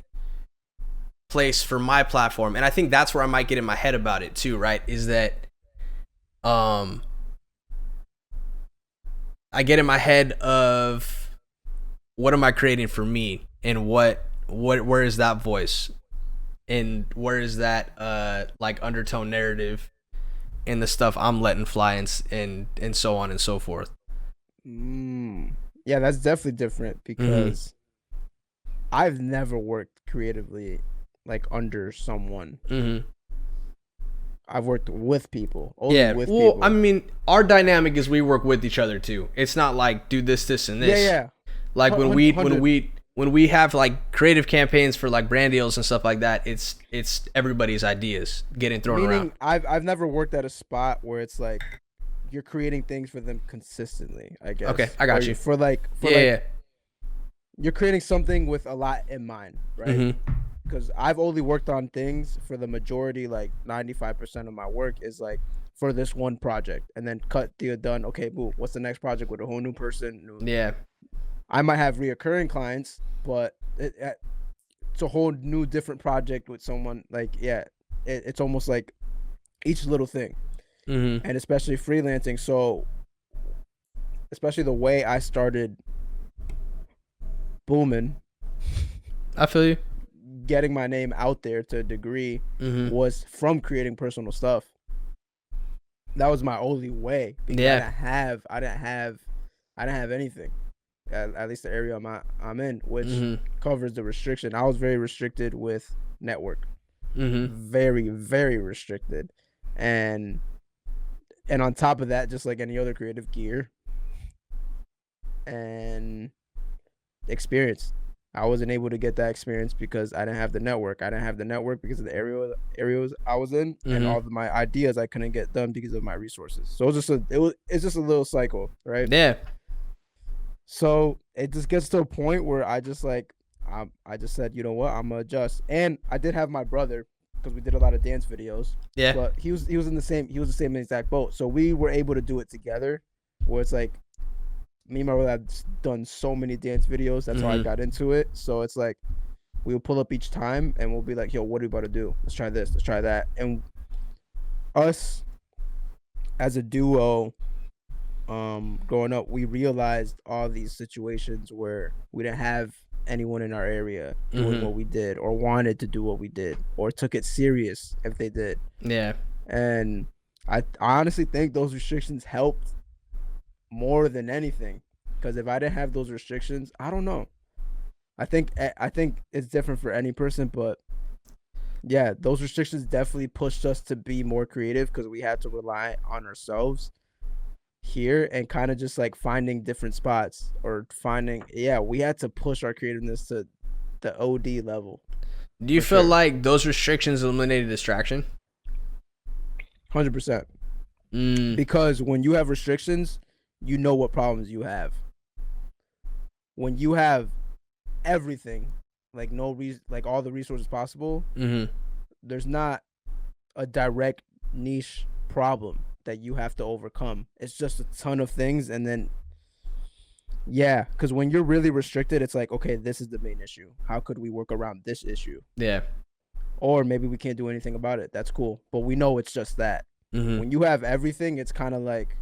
place for my platform, and I think that's where I might get in my head about it too, right? Is that I get in my head of what am I creating for me, and where is that voice, and where is that like undertone narrative and the stuff I'm letting fly, and so on and so forth. Yeah, that's definitely different, because I've never worked creatively like under someone. I've worked with people. People. I mean, our dynamic is we work with each other too. It's not like do this, and this. Yeah. Like when we have like creative campaigns for like brand deals and stuff like that, it's everybody's ideas getting thrown around. I've never worked at a spot where it's like you're creating things for them consistently, I guess. Okay, I got you. you're creating something with a lot in mind, right? Mhm. Because I've only worked on things for the majority, like 95% of my work is like for this one project, and then cut, deal, done. Okay, boom. What's the next project with a whole new person? Yeah. I might have reoccurring clients, but it's a whole new different project with someone. Like, yeah, it's almost like each little thing, Mhm. and especially freelancing. So, especially the way I started booming, I feel you. getting my name out there to a degree Mhm. was from creating personal stuff. That was my only way because Yeah. I didn't have anything. At least the area I'm in, which Mhm. covers the restriction. I was very restricted with network, Mhm. very very restricted, and on top of that, just like any other creative gear and experience. I wasn't able to get that experience because I didn't have the network. I didn't have the network because of the areas I was in, and Mhm. all of my ideas I couldn't get done because of my resources. So it's just a little cycle, right? Yeah. So it just gets to a point where I just said, you know what, I'm gonna adjust. And I did have my brother because we did a lot of dance videos, Yeah. but he was in the same he was the same exact boat. So we were able to do it together, where it's like me and my brother have done so many dance videos. That's how I Mhm. got into it. So it's like we'll pull up each time and we'll be like, yo, what are we about to do? Let's try this, let's try that. And us as a duo, growing up, we realized all these situations where we didn't have anyone in our area doing Mhm. what we did or wanted to do what we did or took it serious if they did. Yeah. And I honestly think those restrictions helped more than anything, because if I didn't have those restrictions, I don't know. I think it's different for any person, but yeah, those restrictions definitely pushed us to be more creative because we had to rely on ourselves here and kind of just like finding different spots or finding, yeah, we had to push our creativeness to the OD level Do you for feel sure. like those restrictions eliminated distraction? 100%. Mm. Because when you have restrictions, you know what problems you have. When you have everything, like no reason, like all the resources possible, Mhm. there's not a direct niche problem that you have to overcome. It's just a ton of things, and then yeah, because when you're really restricted, it's like, okay, this is the main issue. How could we work around this issue? Yeah. Or maybe we can't do anything about it. That's cool, but we know it's just that. Mhm. When you have everything, it's kind of like,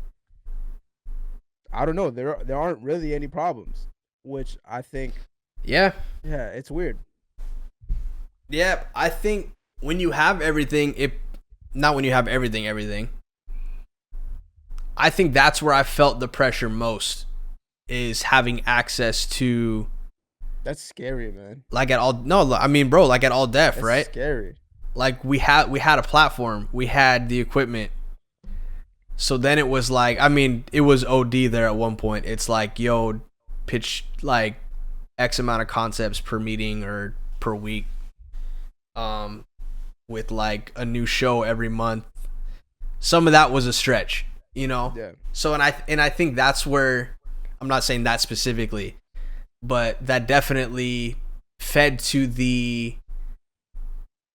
I don't know. There aren't really any problems, which I think, Yeah. yeah, it's weird. Yeah. I think when you have everything, it not when you have everything. I think that's where I felt the pressure most is having access to That's scary, man. like at all no I mean bro like at all def, That's right? scary. Like we had a platform, we had the equipment. So then it was like, I mean, it was OD there at one point. It's like, yo, pitch like X amount of concepts per meeting or per week. Um, with like a new show every month. Some of that was a stretch, you know. Yeah. So and I think that's where I'm not saying that specifically, but that definitely fed to the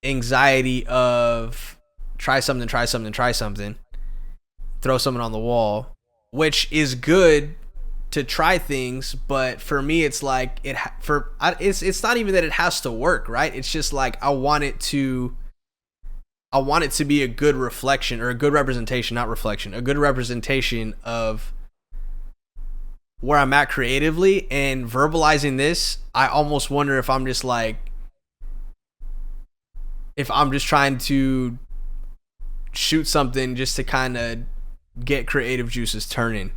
anxiety of try something, throw something on the wall, which is good to try things, but for me it's like it's not even that it has to work, right? It's just like I want it to be a good reflection or a good representation, not reflection, a good representation of where I'm at creatively. And verbalizing this, I almost wonder if I'm just like if I'm just trying to shoot something just to kind of get creative juices turning.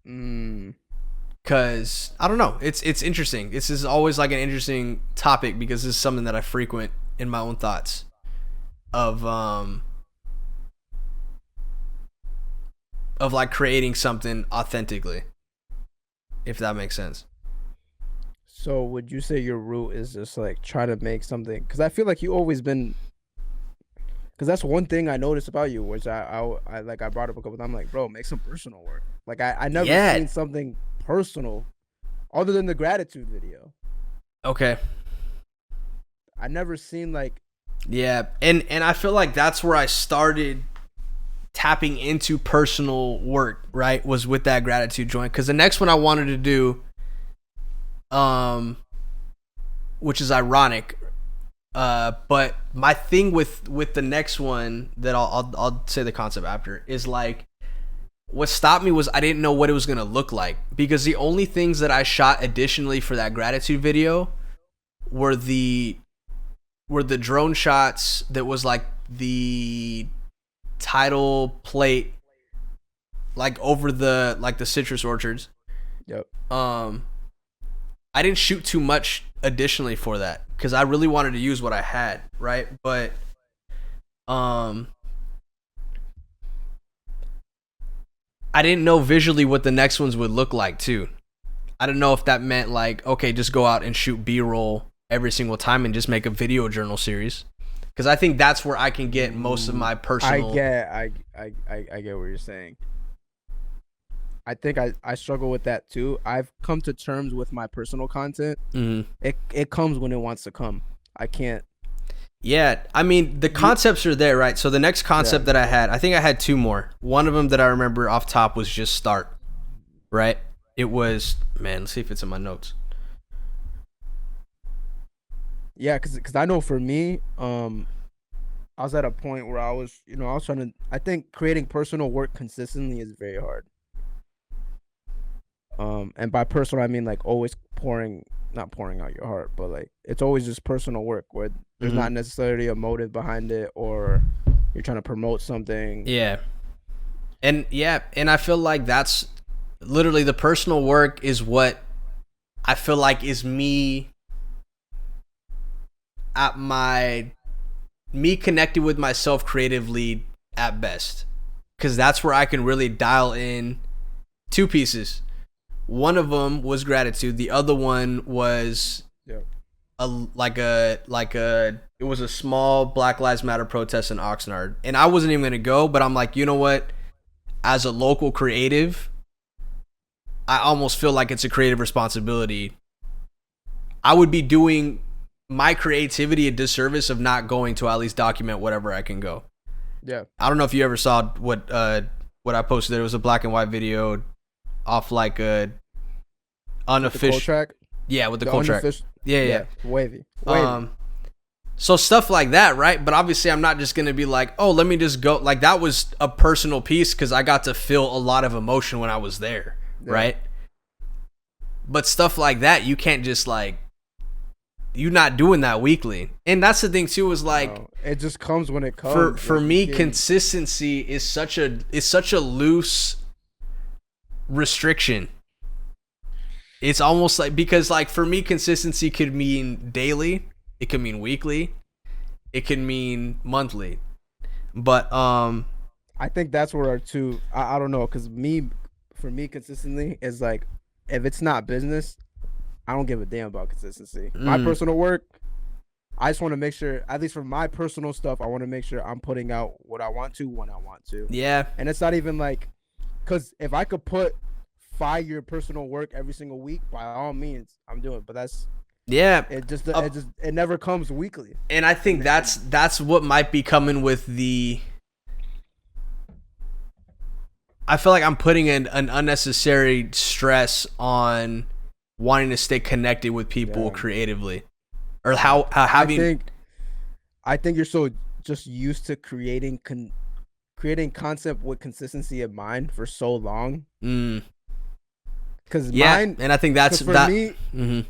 Mm. Cause I don't know, it's interesting. This is always like an interesting topic because this is something that I frequent in my own thoughts of like creating something authentically, if that makes sense. So would you say your route is just like try to make something? Because I feel like you always been. Because that's one thing I noticed about you, which I like I brought up a couple times. I'm like, bro, make some personal work. Like I never Yeah, seen something personal other than the gratitude video. Okay. I never seen like. Yeah, and I feel like that's where I started tapping into personal work, right? Was with that gratitude joint, because the next one I wanted to do, which is ironic, but my thing with the next one that I'll say the concept after is like, what stopped me was I didn't know what it was gonna look like, because the only things that I shot additionally for that gratitude video were the drone shots that was like the title plate, like over the citrus orchards. Yep. I didn't shoot too much additionally for that because I really wanted to use what I had, right? But I didn't know visually what the next ones would look like too. I didn't know if that meant like, okay, just go out and shoot B-roll every single time and just make a video journal series, because I think that's where I can get most of my personal. I get what you're saying. I think I struggle with that too. I've come to terms with my personal content. Mm-hmm. It comes when it wants to come. I can't. Yeah, I mean the concepts are there, right? So the next concept that I think I had two more. One of them that I remember off top was just start, right? It was, man, let's see if it's in my notes. Yeah, because I know for me, I was at a point where I was trying to. I think creating personal work consistently is very hard. And by personal I mean like always not pouring out your heart, but like it's always just personal work where there's not necessarily a motive behind it, or you're trying to promote something. Yeah, and I feel like that's literally the personal work is what I feel like is me at me connected with myself creatively at best, because that's where I can really dial in two pieces. One of them was gratitude. The other one was it was a small Black Lives Matter protest in Oxnard, and I wasn't even gonna go, but I'm like, you know what? As a local creative, I almost feel like it's a creative responsibility. I would be doing my creativity a disservice of not going to at least document whatever I can go. Yeah. I don't know if you ever saw what I posted. It was a black and white video off like a unofficial track. Yeah, with the cold track. Yeah. Wavy. So stuff like that, right? But obviously I'm not just going to be like, oh, let me just go. Like that was a personal piece because I got to feel a lot of emotion when I was there, right? But stuff like that, you can't just like, you're not doing that weekly. And that's the thing too, is like, it just comes when it comes. For me, consistency is such a loose restriction. It's almost like, because like for me, consistency could mean daily, it could mean weekly, it could mean monthly. But I think that's where our two, I don't know, because for me consistently is like, if it's not business, I don't give a damn about consistency. My personal work, I just want to make sure, at least for my personal stuff, I want to make sure I'm putting out what I want to when I want to. Yeah. And it's not even like, because if I could put 5 year personal work every single week, by all means, I'm doing it. But that's, it never comes weekly. And I think that's what might be coming with the, I feel like I'm putting an unnecessary stress on wanting to stay connected with people creatively, or how having. I think you're so just used to creating concept with consistency in mind for so long. Because mine, and I think that's for me.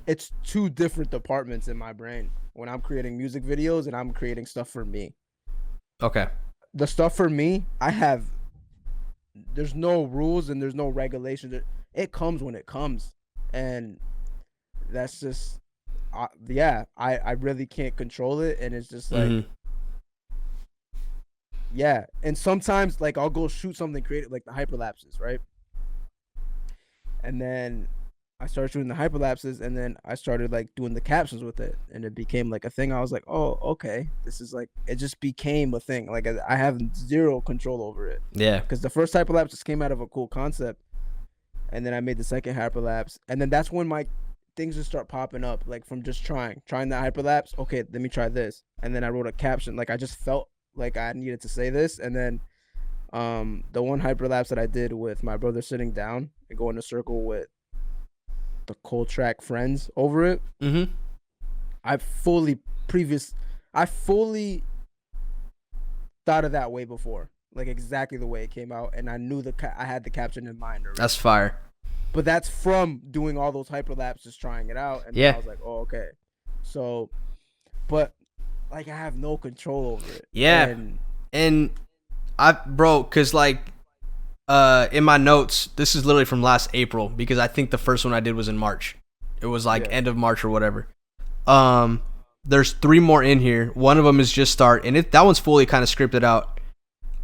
It's two different departments in my brain when I'm creating music videos and I'm creating stuff for me. Okay. The stuff for me, there's no rules and there's no regulations. It comes when it comes. And that's just, I really can't control it. And it's just like, and sometimes like I'll go shoot something creative, like the hyperlapses, right? And then I started shooting the hyperlapses, and then I started like doing the captions with it, and it became like a thing. I was like, oh, okay, this is like, it just became a thing. Like I have zero control over it. Yeah. Because the first hyperlapse just came out of a cool concept. and then I made the second hyperlapse, and then that's when my things just start popping up, like from just trying that hyperlapse. Okay, let me try this, and then I wrote a caption. Like I just felt like I needed to say this, and then the one hyperlapse that I did with my brother sitting down and go in a circle with the cold track friends over it. Mm-hmm. I fully I fully thought of that way before, like exactly the way it came out, and I knew I had the caption in mind already. That's fire. But that's from doing all those hyperlapses, trying it out, and Yeah. I was like, oh, okay. So, but like I have no control over it. Yeah. And cause like in my notes, this is literally from last April, because I think the first one I did was in March. It was like end of March or whatever. There's 3 more in here. One of them is just start, and that one's fully kind of scripted out.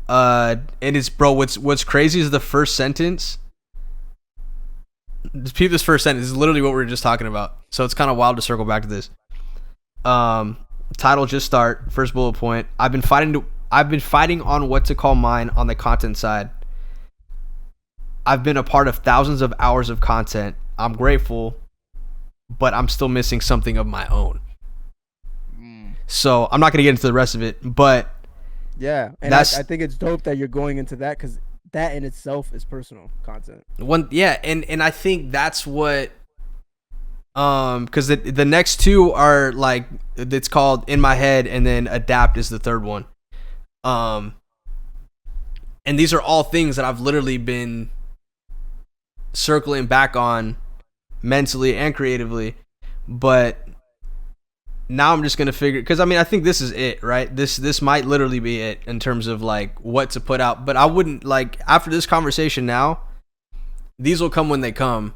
And it's, bro, what's crazy is the first sentence. Just peep this first sentence. This is literally what we were just talking about. So it's kind of wild to circle back to this. Title just start. First bullet point. I've been fighting on what to call mine on the content side. I've been a part of thousands of hours of content. I'm grateful, but I'm still missing something of my own. So I'm not going to get into the rest of it, but yeah, and I think it's dope that you're going into that, because that in itself is personal content. And I think that's what, because the next 2 are like, it's called In My Head, and then Adapt is the third one. And these are all things that I've literally been circling back on mentally and creatively, but now I'm just gonna figure, because I mean I think this is it, right? This might literally be it in terms of like what to put out, but I wouldn't, like, after this conversation now, these will come when they come,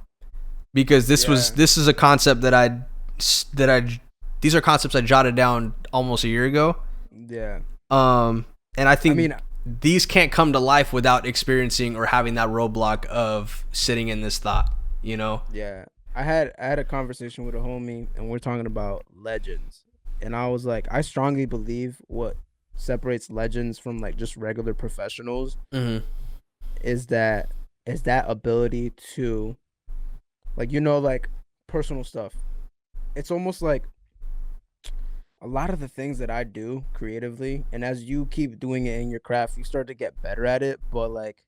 because this is a concept these are concepts I jotted down almost a year ago. Yeah. And I think these can't come to life without experiencing or having that roadblock of sitting in this thought, you know? Yeah. I had a conversation with a homie, and we're talking about legends, and I was like, I strongly believe what separates legends from like just regular professionals is that ability to, like, like personal stuff. It's almost like a lot of the things that I do creatively, and as you keep doing it in your craft, you start to get better at it, but like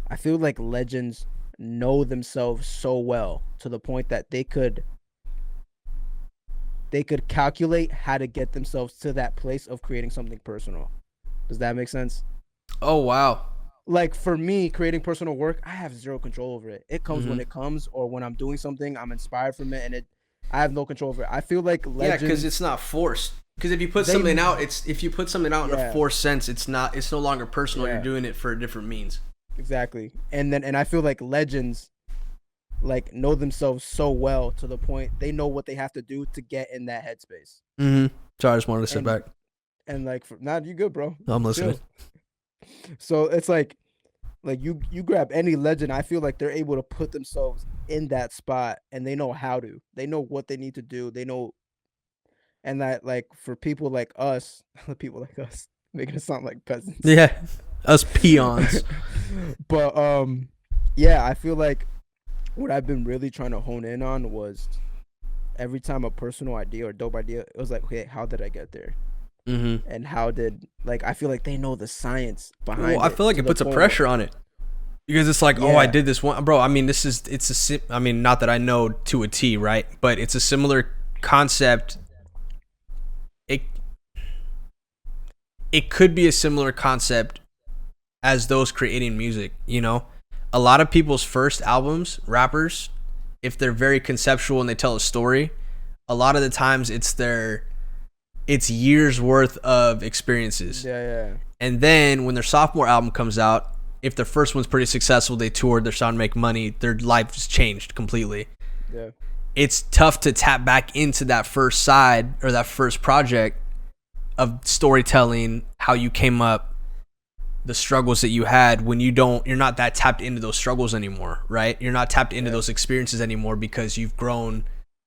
I feel like legends know themselves so well to the point that they could calculate how to get themselves to that place of creating something personal. Does that make sense? Oh, wow. Like for me, creating personal work, I have zero control over it. It comes when it comes, or when I'm doing something, I'm inspired from it, and I have no control over it. I feel like legends, because it's not forced. Because if you put something out, in a forced sense, it's no longer personal. You're doing it for a different means. Exactly. And I feel like legends like know themselves so well to the point they know what they have to do to get in that headspace. Sorry, I just wanted to sit back. And like, you good, bro? I'm listening. Chill. So it's like you grab any legend, I feel like they're able to put themselves in that spot, and they know how to. They know what they need to do. They know, and that, like, for people like us, making it sound like peasants. Yeah, us peons. But yeah, I feel like what I've been really trying to hone in on was every time a personal idea or dope idea, it was like, okay, how did I get there? And how did, like, I feel like they know the science behind it. I feel like it puts a pressure on it, because it's like, I did this one, bro. I mean, not that I know to a T, right? But it's a similar concept. It could be a similar concept as those creating music, you know? A lot of people's first albums, rappers, if they're very conceptual and they tell a story, a lot of the times it's years worth of experiences. Yeah. And then when their sophomore album comes out, if their first one's pretty successful, they toured, they're starting to make money, their life has changed completely. Yeah. It's tough to tap back into that first side or that first project of storytelling, how you came up, the struggles that you had, when you're not that tapped into those struggles anymore, right? You're not tapped into those experiences anymore because you've grown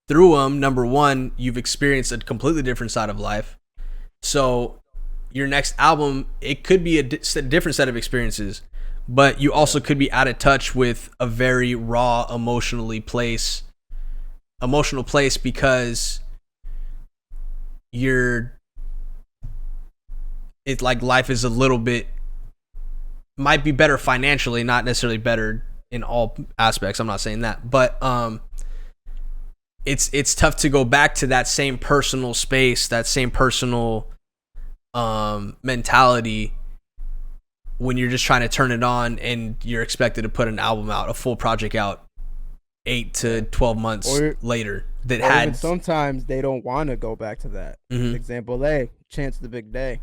through them. Number one, you've experienced a completely different side of life. So your next album, it could be a different set of experiences, but you also could be out of touch with a very raw emotional place because it's like life is a little bit, might be better financially, not necessarily better in all aspects. I'm not saying that, but it's tough to go back to that same personal space, that same personal mentality when you're just trying to turn it on and you're expected to put an album out, a full project out 8 to 12 months later. That had even sometimes they don't want to go back to that. Example A, Chance the Big Day.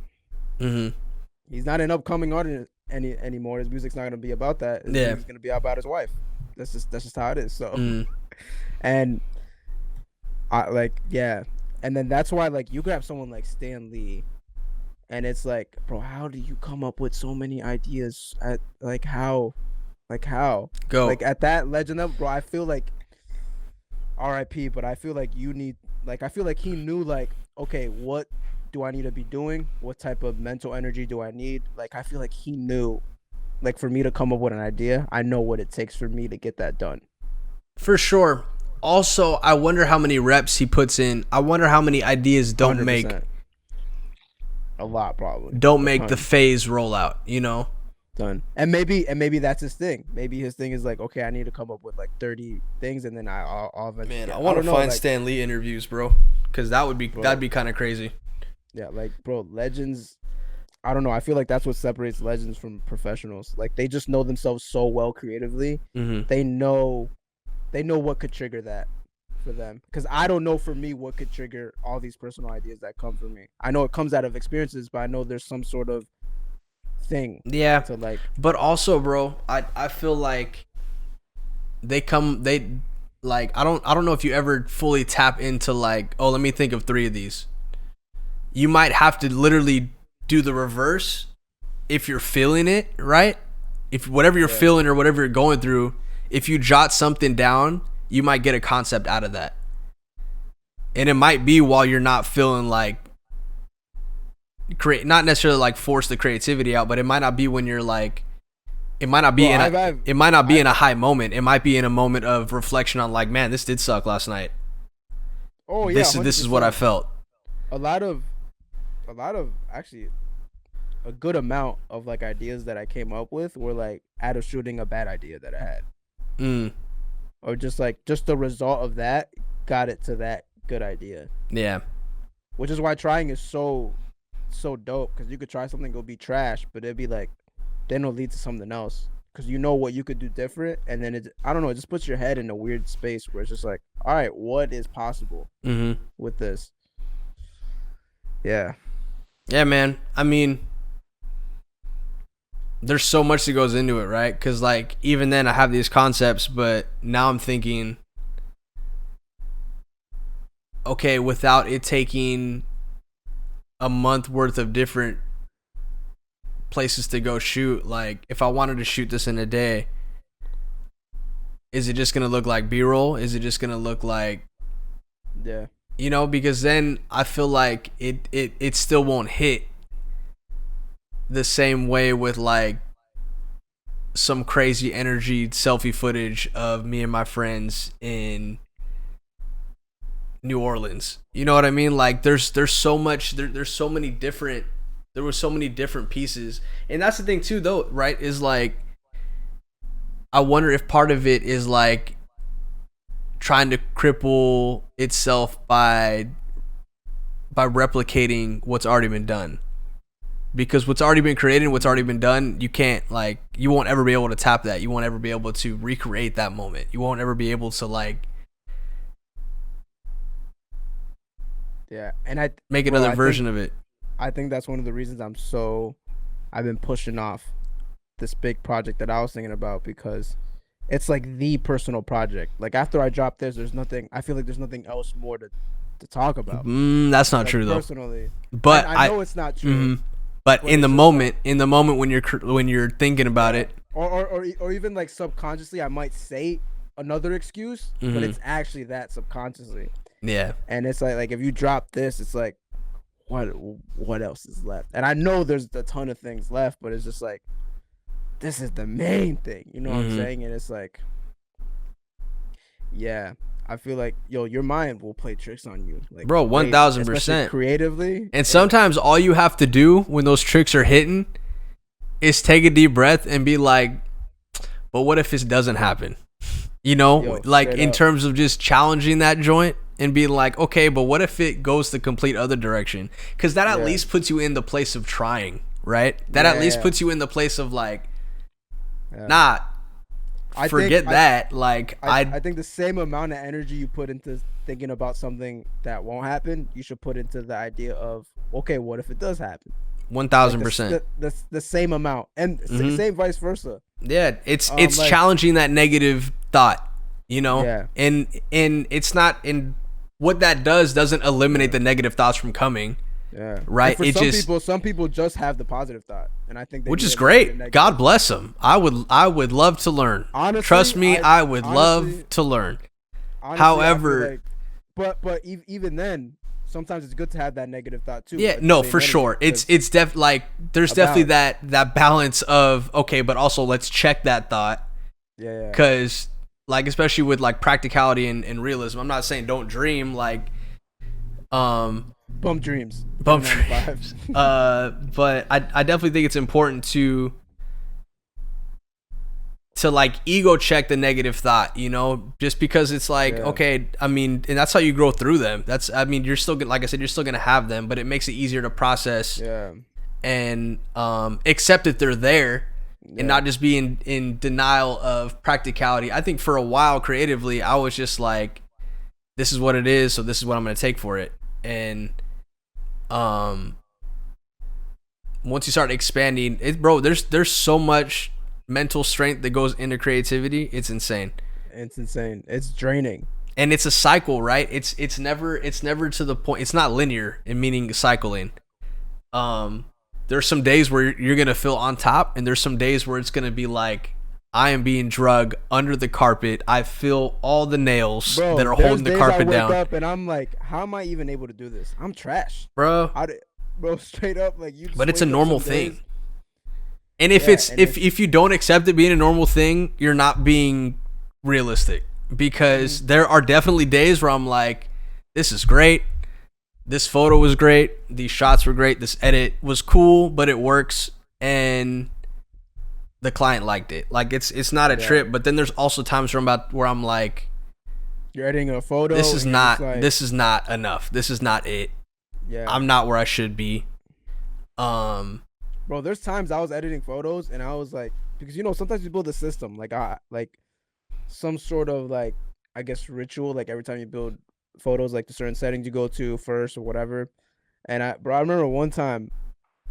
He's not an upcoming artist anymore. His music's not gonna be about that. His music's gonna be about his wife. That's just how it is. So and I like and then that's why like you grab someone like Stan Lee, and it's like, bro, how do you come up with so many ideas at how go like at that legend level, bro? I feel like RIP, but I feel like I feel like he knew like, okay, what do I need to be doing? What type of mental energy do I need? Like I feel like he knew, like for me to come up with an idea, I know what it takes for me to get that done. For sure. Also, I wonder how many reps he puts in. I wonder how many ideas don't 100%. Make a lot, probably don't make the phase roll out, you know. Done. And maybe that's his thing. Maybe his thing is like, okay, I need to come up with like 30 things, and then I'll eventually. Man, I want to find like, Stan Lee interviews, bro, because that'd be kind of crazy. Yeah, like, bro, legends. I don't know. I feel like that's what separates legends from professionals. Like they just know themselves so well creatively. They know what could trigger that for them. Because I don't know for me what could trigger all these personal ideas that come from me. I know it comes out of experiences, but I know there's some sort of thing. Yeah. To like, but also, bro, I feel like I don't know if you ever fully tap into like, oh, let me think of 3 of these. You might have to literally do the reverse if you're feeling it, right? If whatever you're feeling or whatever you're going through, if you jot something down, you might get a concept out of that. And it might be while you're not feeling like not necessarily like force the creativity out, but it might not be when you're like, it might not be in a high moment. It might be in a moment of reflection on like, man, this did suck last night. Oh yeah, this is what I felt. A lot of actually a good amount of like ideas that I came up with were like out of shooting a bad idea that I had. Or just the result of that got it to that good idea. Yeah. Which is why trying is so dope, because you could try something, go be trash, but it'd be like, then it'll lead to something else, because you know what you could do different, and then it just puts your head in a weird space where it's just like, all right, what is possible with this? Yeah, man. I mean, there's so much that goes into it, right? Because like even then I have these concepts, but now I'm thinking, okay, without it taking a month worth of different places to go shoot, like if I wanted to shoot this in a day, is it just gonna look like B-roll? Is it just gonna look like, you know, because then I feel like it still won't hit the same way with like some crazy energy selfie footage of me and my friends in New Orleans. You know what I mean? Like there's so much, there's so many different, there were so many different pieces. And that's the thing too though, right? Is like, I wonder if part of it is like trying to cripple itself by replicating what's already been done. Because what's already been created, what's already been done, you can't like, you won't ever be able to tap that. You won't ever be able to recreate that moment. You won't ever be able to like, and make another version of it. I think that's one of the reasons I've been pushing off this big project that I was thinking about, because it's like the personal project. Like after I drop this, I feel like there's nothing else more to talk about. That's not like, true personally. Though. But I know it's not true. But in the moment when you're thinking about it, or even like subconsciously, I might say another excuse, but it's actually that subconsciously. Yeah. And it's like if you drop this, it's like, what else is left? And I know there's a ton of things left, but it's just like, this is the main thing. You know what I'm saying? And it's like, yeah, I feel like, yo, your mind will play tricks on you, like, bro, 1000%, creatively. And sometimes all you have to do when those tricks are hitting is take a deep breath and be like, but what if this doesn't happen? You know, Yo, like in up. terms of just challenging that joint and being like, okay, but what if it goes the complete other direction? Because that at least puts you in the place of trying, right? That at least puts you in the place of like, nah, I think the same amount of energy you put into thinking about something that won't happen, you should put into the idea of, okay, what if it does happen? 1000%. The same amount, and same vice versa. Yeah, it's like, challenging that negative thought, you know. Yeah. And it's not in what that doesn't eliminate the negative thoughts from coming. Yeah. Right. And for some people just have the positive thought, and I think which is great. God bless them. I would love to learn. Honestly, trust me, I would love to learn. Honestly, however, but even then, sometimes it's good to have that negative thought too. Yeah, no, for sure. It's there's definitely that balance of, okay, but also let's check that thought. Yeah. Because like, especially with like practicality and realism, I'm not saying don't dream, like bump dreams. But I definitely think it's important to like ego check the negative thought, you know, just because it's like, okay, I mean, and that's how you grow through them. You're still, like I said, you're still going to have them, but it makes it easier to process and accept that they're there and not just be in denial of practicality. I think for a while creatively, I was just like, this is what it is, so this is what I'm going to take for it. And once you start expanding it, bro, there's so much mental strength that goes into creativity. It's insane. It's draining, and it's a cycle, right? It's never to the point. It's not linear in meaning cycling. There's some days where you're gonna feel on top, and there's some days where it's gonna be like, I am being drugged under the carpet. I feel all the nails that are holding the carpet down. Up and I'm like, how am I even able to do this? I'm trash, bro. Straight up, like, you. But it's a normal thing. And if you don't accept it being a normal thing, you're not being realistic, because there are definitely days where I'm like, this is great. This photo was great. These shots were great. This edit was cool, but it works. And the client liked it. Like, it's not a trip, but then there's also times where I'm like, you're editing a photo. This is not enough. This is not it. Yeah. I'm not where I should be. Bro, there's times I was editing photos and I was like, because, you know, sometimes you build a system, like some sort of, like, I guess, ritual, like every time you build photos, like the certain settings you go to first or whatever. And I remember one time,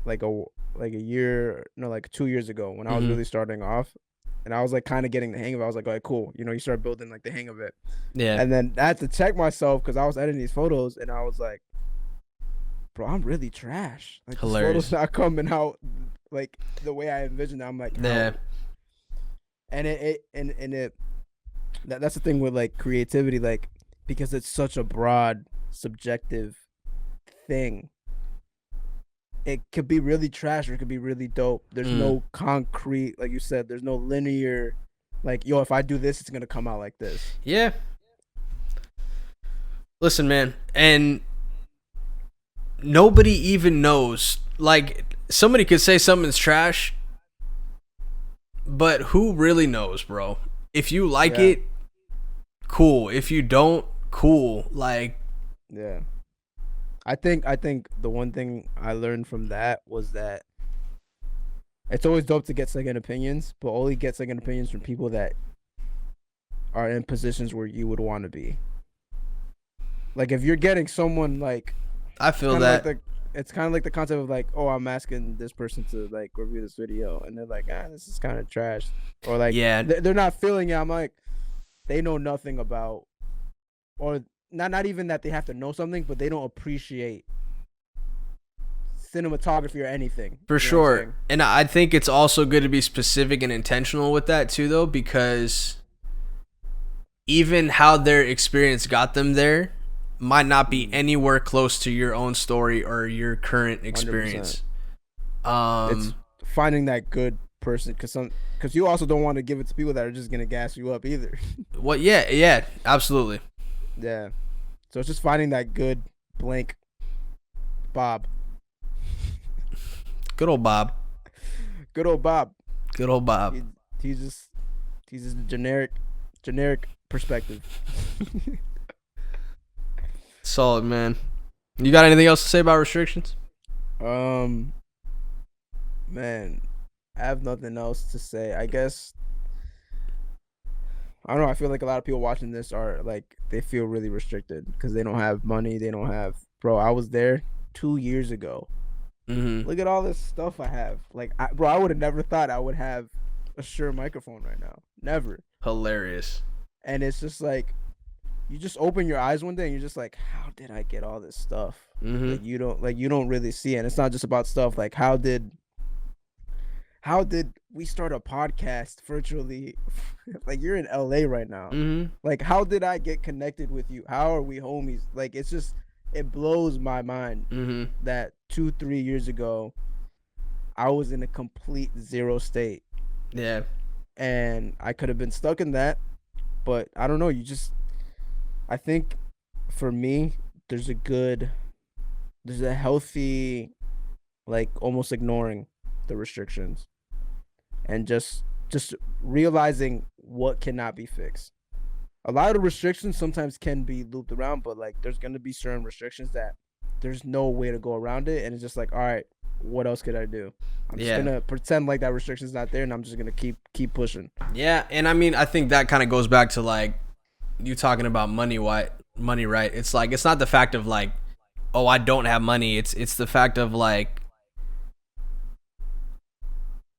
like 2 years ago, when I was really starting off, and I was like kind of getting the hang of it. I was like, all right, cool. You know, you start building like the hang of it. Yeah. And then I had to check myself because I was editing these photos and I was like, bro, I'm really trash. Like, hilarious. This photo's not coming out like the way I envisioned it. I'm like, how? Yeah. And that's the thing with like creativity, like, because it's such a broad, subjective thing. It could be really trash or it could be really dope. There's no concrete, like you said, there's no linear, like, yo, if I do this, it's going to come out like this. Yeah. Listen, man, and nobody even knows. Like, somebody could say something's trash, but who really knows, bro? If you like it, cool. If you don't, cool. Like, yeah. I think the one thing I learned from that was that it's always dope to get second opinions, but only get second opinions from people that are in positions where you would want to be. Like, if you're getting someone, like, I feel that it's kind of like the concept of like, oh, I'm asking this person to like review this video, and they're like, this is kind of trash, or like, they're not feeling it. I'm like, they know nothing about, or not even that they have to know something, but they don't appreciate cinematography or anything. For sure. And I think it's also good to be specific and intentional with that too, though, because even how their experience got them there might not be anywhere close to your own story or your current experience. 100%. It's finding that good person, because you also don't want to give it to people that are just gonna gas you up either. What? Yeah, absolutely. Yeah. So it's just finding that good blank Bob. Good old Bob. Good old Bob. Good old Bob. He, he's just a generic perspective. Solid, man. You got anything else to say about restrictions? Man, I have nothing else to say. I guess I don't know. I feel like a lot of people watching this are like they feel really restricted because they don't have money. They don't have. Bro, I was there 2 years ago. Mm-hmm. Look at all this stuff I have. Like, I would have never thought I would have a Shure microphone right now. Never. Hilarious. And it's just like, you just open your eyes one day and you're just like, how did I get all this stuff? Mm-hmm. Like you don't really see it. And it's not just about stuff. Like, how did we start a podcast virtually? Like, you're in LA right now. Mm-hmm. Like, how did I get connected with you? How are we homies? Like, it's just, it blows my mind that 2-3 years ago I was in a complete zero state. Yeah. And I could have been stuck in that, but I don't know. I think for me, there's a healthy, like, almost ignoring the restrictions and just realizing what cannot be fixed. A lot of the restrictions sometimes can be looped around, but like there's gonna be certain restrictions that there's no way to go around it, and it's just like, all right, what else could I do? I'm just gonna pretend like that restriction's not there, and I'm just gonna keep pushing. Yeah, and I mean, I think that kind of goes back to like you talking about money, right? It's like it's not the fact of like, oh, I don't have money. It's the fact of like,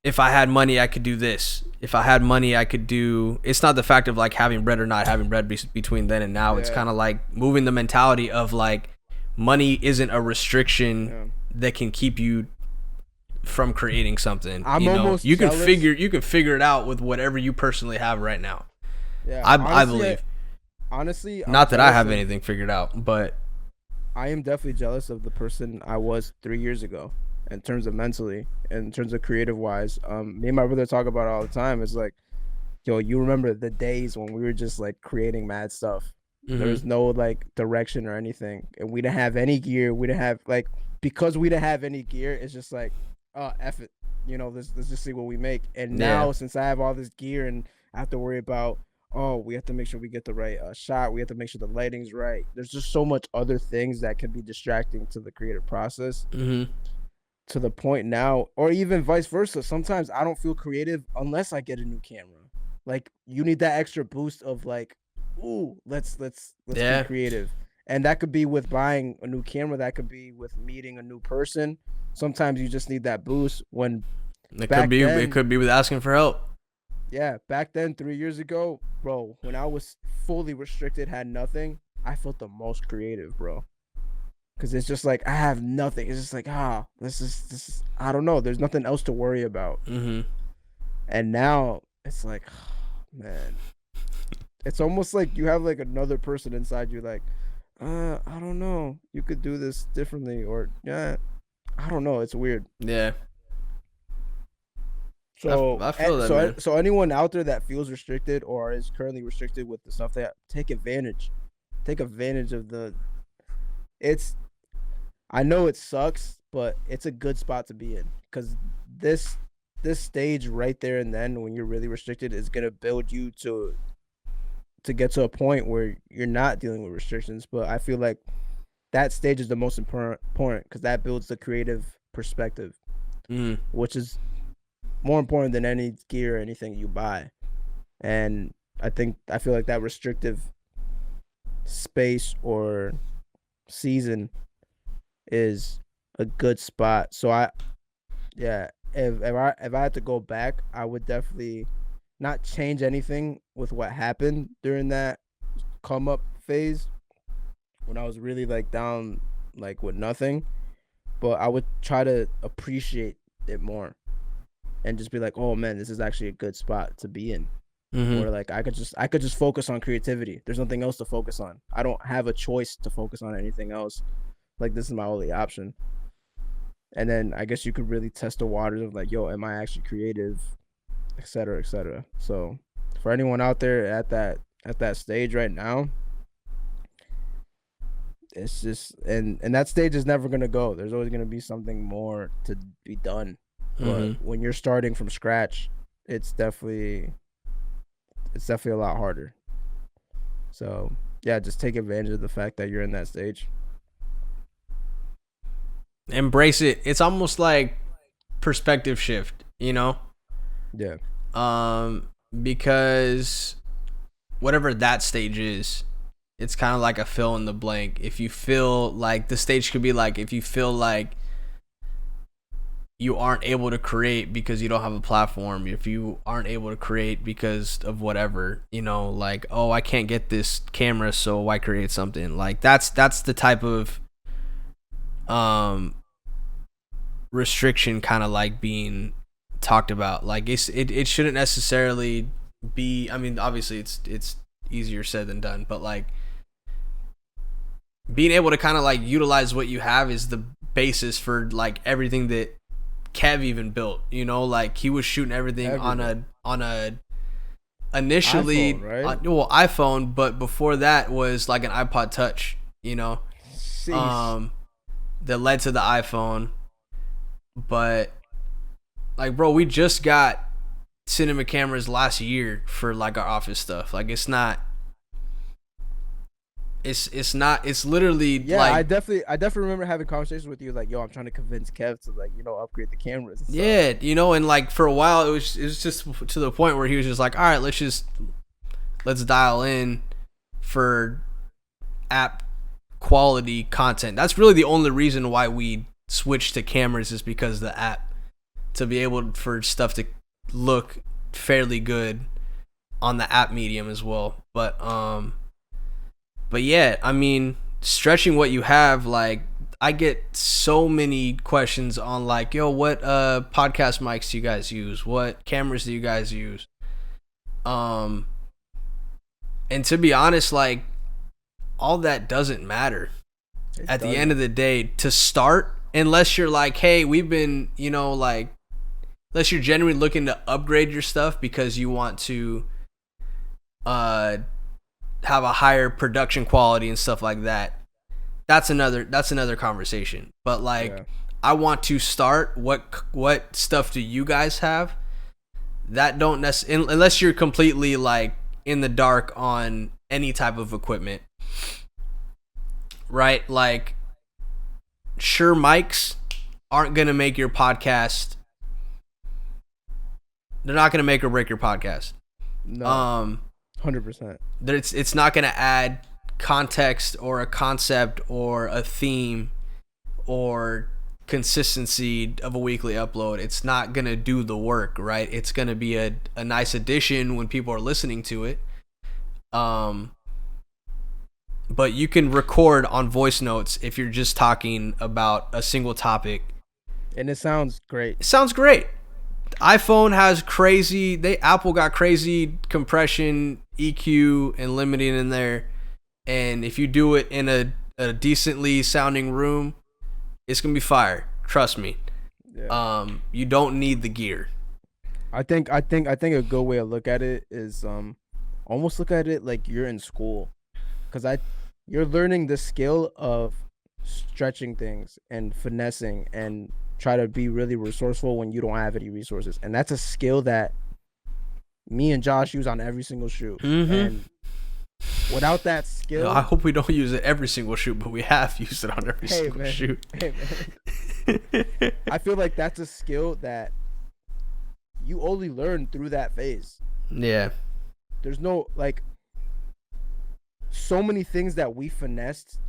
if I had money, I could do this. If I had money, I could do. It's not the fact of like having bread or not having bread between then and now. Yeah. It's kind of like moving the mentality of like money isn't a restriction that can keep you from creating something. You can figure it out with whatever you personally have right now. Yeah, I believe. Honestly, not that I have anything figured out, but I am definitely jealous of the person I was 3 years ago. In terms of mentally, in terms of creative wise, me and my brother talk about it all the time. It's like, yo, you remember the days when we were just like creating mad stuff. There was no like direction or anything, and we didn't have any gear. We didn't have like, because we didn't have any gear. It's just like, F it, let's just see what we make. And now since I have all this gear and I have to worry about, we have to make sure we get the right shot. We have to make sure the lighting's right. There's just so much other things that can be distracting to the creative process. To the point now, or even vice versa, sometimes I don't feel creative unless I get a new camera. Like, you need that extra boost of like, ooh, let's be creative. And that could be with buying a new camera, that could be with meeting a new person. Sometimes you just need that boost. When it could be with asking for help. Yeah, back then, 3 years ago, bro, when I was fully restricted, had nothing, I felt the most creative, bro. Because it's just like, I have nothing. It's just like, this is, I don't know. There's nothing else to worry about. And now it's like, man, it's almost like you have like another person inside you. Like, I don't know. You could do this differently, or I don't know. It's weird. Yeah. So I feel that, man. So anyone out there that feels restricted or is currently restricted with the stuff, that take advantage of I know it sucks, but it's a good spot to be in, because this stage right there and then, when you're really restricted, is gonna build you to get to a point where you're not dealing with restrictions. But I feel like that stage is the most important because that builds the creative perspective, which is more important than any gear or anything you buy. And I feel like that restrictive space or season is a good spot. So if I had to go back, I would definitely not change anything with what happened during that come up phase when I was really like down, like with nothing. But I would try to appreciate it more and just be like, oh man, this is actually a good spot to be in. Or like I could just focus on creativity. There's nothing else to focus on. I don't have a choice to focus on anything else. Like, this is my only option. And then I guess you could really test the waters of like, yo, am I actually creative etc., etc. So for anyone out there at that stage right now, it's just and that stage is never gonna go. There's always gonna be something more to be done. But when you're starting from scratch, it's definitely a lot harder. So yeah, just take advantage of the fact that you're in that stage. Embrace it. It's almost like perspective shift, you know? Yeah. Because whatever that stage is, it's kind of like a fill in the blank. If you feel like the stage could be like, if you feel like you aren't able to create because you don't have a platform, if you aren't able to create because of whatever, you know, like, oh, I can't get this camera, so why create something? Like that's the type of restriction kind of like being talked about. Like it shouldn't necessarily be, I mean, obviously it's easier said than done, but like being able to kind of like utilize what you have is the basis for like everything that Kev even built, you know, like he was shooting everything on a initially iPhone, right? iPhone, but before that was like an iPod Touch, you know. Jeez. That led to the iPhone. But like, bro, we just got cinema cameras last year for like our office stuff. Like it's literally Yeah, like, I definitely remember having conversations with you like, yo, I'm trying to convince Kev to like, upgrade the cameras and stuff. yeah, you know, and like for a while it was just to the point where he was just like, all right, let's dial in for app quality content. That's really the only reason why we switched to cameras, is because of the app, to be able for stuff to look fairly good on the app medium as well. But yeah, I mean, stretching what you have, like I get so many questions on like, yo, what podcast mics do you guys use? What cameras do you guys use? And to be honest, like all that doesn't matter at the end of the day to start, unless you're like, hey, we've been, you know, like, unless you're genuinely looking to upgrade your stuff because you want to have a higher production quality and stuff like that. That's another conversation. But like, yeah. I want to start. What stuff do you guys have? That don't necessarily, unless you're completely like in the dark on any type of equipment, right? Like, Shure mics aren't gonna make your podcast. They're not gonna make or break your podcast. No. 100%. It's not gonna add context or a concept or a theme or consistency of a weekly upload. It's not gonna do the work, right? It's gonna be a nice addition when people are listening to it. But you can record on voice notes if you're just talking about a single topic. And it sounds great. It sounds great. iPhone has Apple got crazy compression, EQ, and limiting in there. And if you do it in a decently sounding room, it's going to be fire. Trust me. Yeah. You don't need the gear. I think a good way to look at it is almost look at it like you're in school. Because you're learning the skill of stretching things and finessing and try to be really resourceful when you don't have any resources. And that's a skill that me and Josh use on every single shoot. Mm-hmm. And without that skill, I hope we don't use it every single shoot, but we have used it on every single shoot. Hey, man. I feel like that's a skill that you only learn through that phase. Yeah. There's no, like, so many things that we finessed,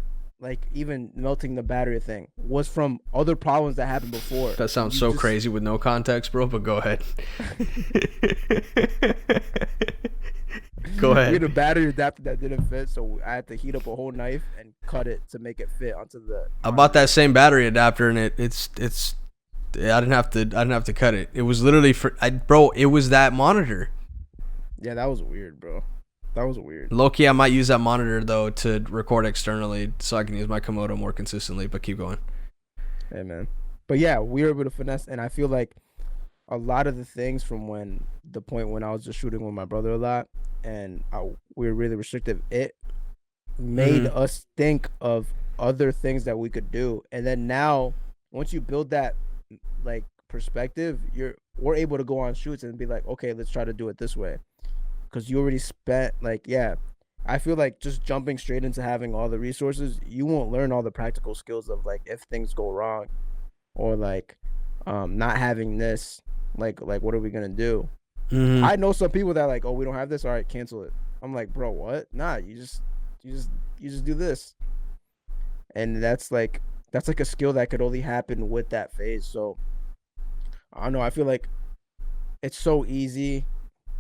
like even melting the battery thing, was from other problems that happened before. That sounds so crazy with no context, bro, but go ahead. Go ahead. We had a battery adapter that didn't fit, so I had to heat up a whole knife and cut it to make it fit onto the. I bought that same battery adapter, and it's I didn't have to cut it. It was literally it was that monitor. Yeah, that was weird, bro. That was weird. Low-key, I might use that monitor though to record externally, so I can use my Komodo more consistently. But keep going. Hey, man. But yeah, we were able to finesse, and I feel like a lot of the things from the point when I was just shooting with my brother a lot, and we were really restrictive. It made us think of other things that we could do, and then now once you build that like perspective, we're able to go on shoots and be like, okay, let's try to do it this way, because you already spent I feel like just jumping straight into having all the resources, you won't learn all the practical skills of like if things go wrong, or like not having this, like what are we gonna do? I know some people that like, oh, we don't have this, all right, cancel it. I'm like, bro, what? Nah, you just do this. And that's like a skill that could only happen with that phase. So I don't know, I feel like it's so easy,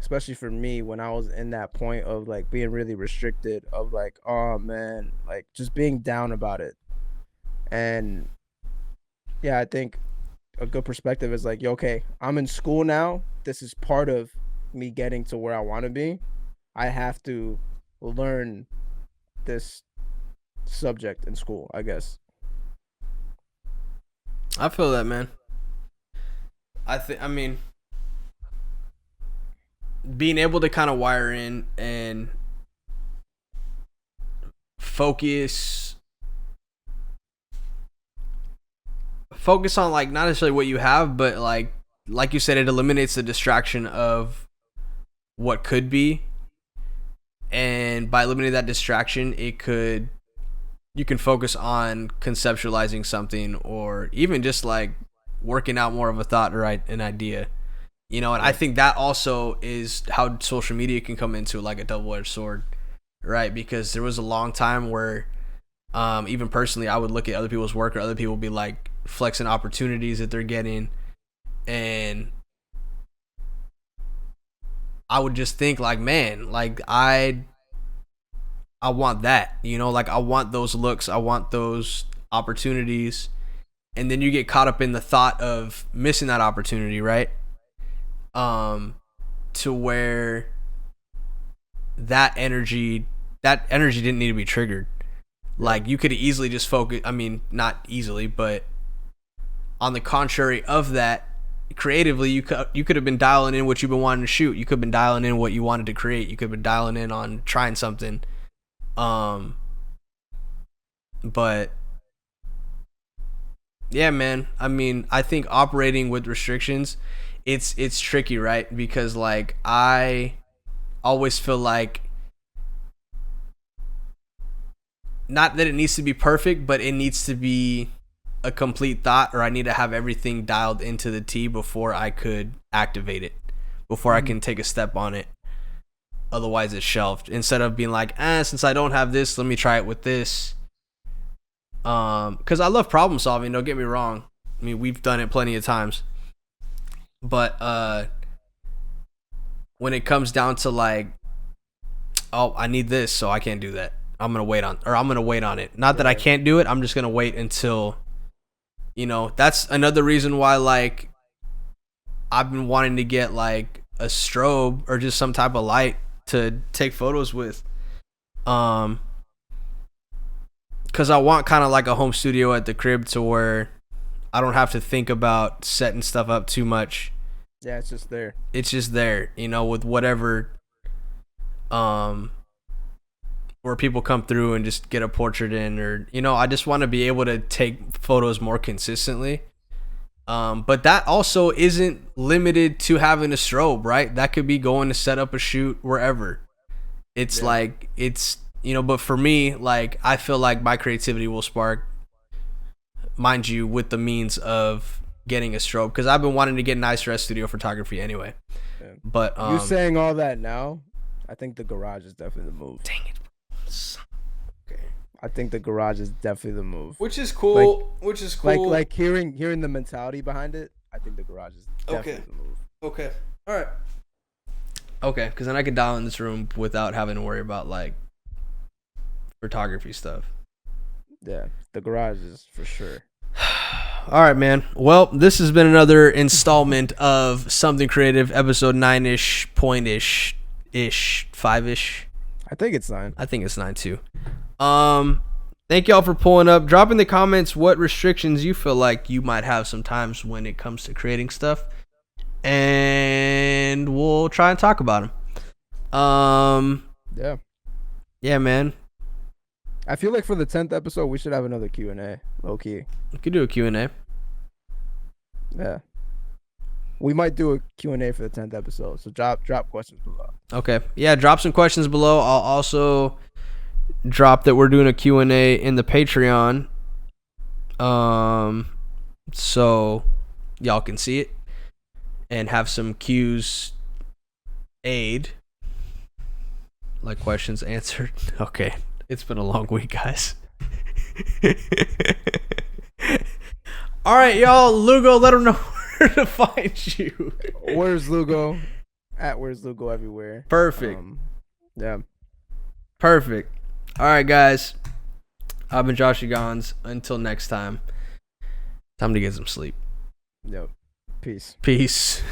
especially for me when I was in that point of like being really restricted, of like, oh man, like just being down about it. And yeah, I think a good perspective is like, okay, I'm in school now. This is part of me getting to where I want to be. I have to learn this subject in school, I guess. I feel that, man. I mean, being able to kind of wire in and focus on like not necessarily what you have, but like you said, it eliminates the distraction of what could be, and by eliminating that distraction, you can focus on conceptualizing something, or even just like working out more of a thought or an idea, and I think that also is how social media can come into like a double-edged sword, right? Because there was a long time where even personally I would look at other people's work, or other people be like flexing opportunities that they're getting, and I would just think like, man, like I want that, like I want those looks, I want those opportunities. And then you get caught up in the thought of missing that opportunity, right? To where that energy didn't need to be triggered. Like you could easily just focus, I mean, not easily, but on the contrary of that, creatively, you could have been dialing in what you've been wanting to shoot. You could have been dialing in what you wanted to create. You could have been dialing in on trying something. But yeah, man. I mean, I think operating with restrictions, it's tricky, right? Because like I always feel like, not that it needs to be perfect, but it needs to be a complete thought, or I need to have everything dialed into the T before I could activate it, before I can take a step on it. Otherwise it's shelved, instead of being like, since I don't have this, let me try it with this. Because I love problem solving, don't get me wrong. I mean, we've done it plenty of times, but when it comes down to like, oh, I need this, so I can't do that, I'm gonna wait on it. Not that I can't do it, I'm just gonna wait until, that's another reason why like I've been wanting to get like a strobe or just some type of light to take photos with, because I want kind of like a home studio at the crib, to where I don't have to think about setting stuff up too much. Yeah, it's just there, with whatever, where people come through and just get a portrait in, or I just want to be able to take photos more consistently. But that also isn't limited to having a strobe, right? That could be going to set up a shoot wherever. It's like, it's, but for me, like, I feel like my creativity will spark, mind you, with the means of getting a strobe, because I've been wanting to get nice res studio photography anyway. Yeah. But you saying all that now, I think the garage is definitely the move. Dang it. Okay. I think the garage is definitely the move. Which is cool. Like hearing the mentality behind it, I think the garage is definitely the move. Okay. All right. Okay, because then I can dial in this room without having to worry about like photography stuff. Yeah, the garage is for sure. All right, man. Well, this has been another installment of Something Creative, episode 9-ish, point-ish, 5-ish. I think it's 9. I think it's 9 too. Thank y'all for pulling up. Drop in the comments what restrictions you feel like you might have sometimes when it comes to creating stuff. and we'll try and talk about them. Yeah. Yeah, man. I feel like for the 10th episode, we should have another Q&A. Low key. We could do a Q&A. Yeah. We might do a Q&A for the 10th episode. So drop questions below. Okay. Yeah, drop some questions below. I'll also drop that we're doing a Q&A in the Patreon. So y'all can see it and have some Q's aid. Like questions answered. Okay. It's been a long week, guys. All right, y'all. Lugo, let them know where to find you. Where's Lugo? At Where's Lugo everywhere. Perfect. Yeah. Perfect. All right, guys. I've been Josh Gons. Until next time. Time to get some sleep. Yep. Peace. Peace.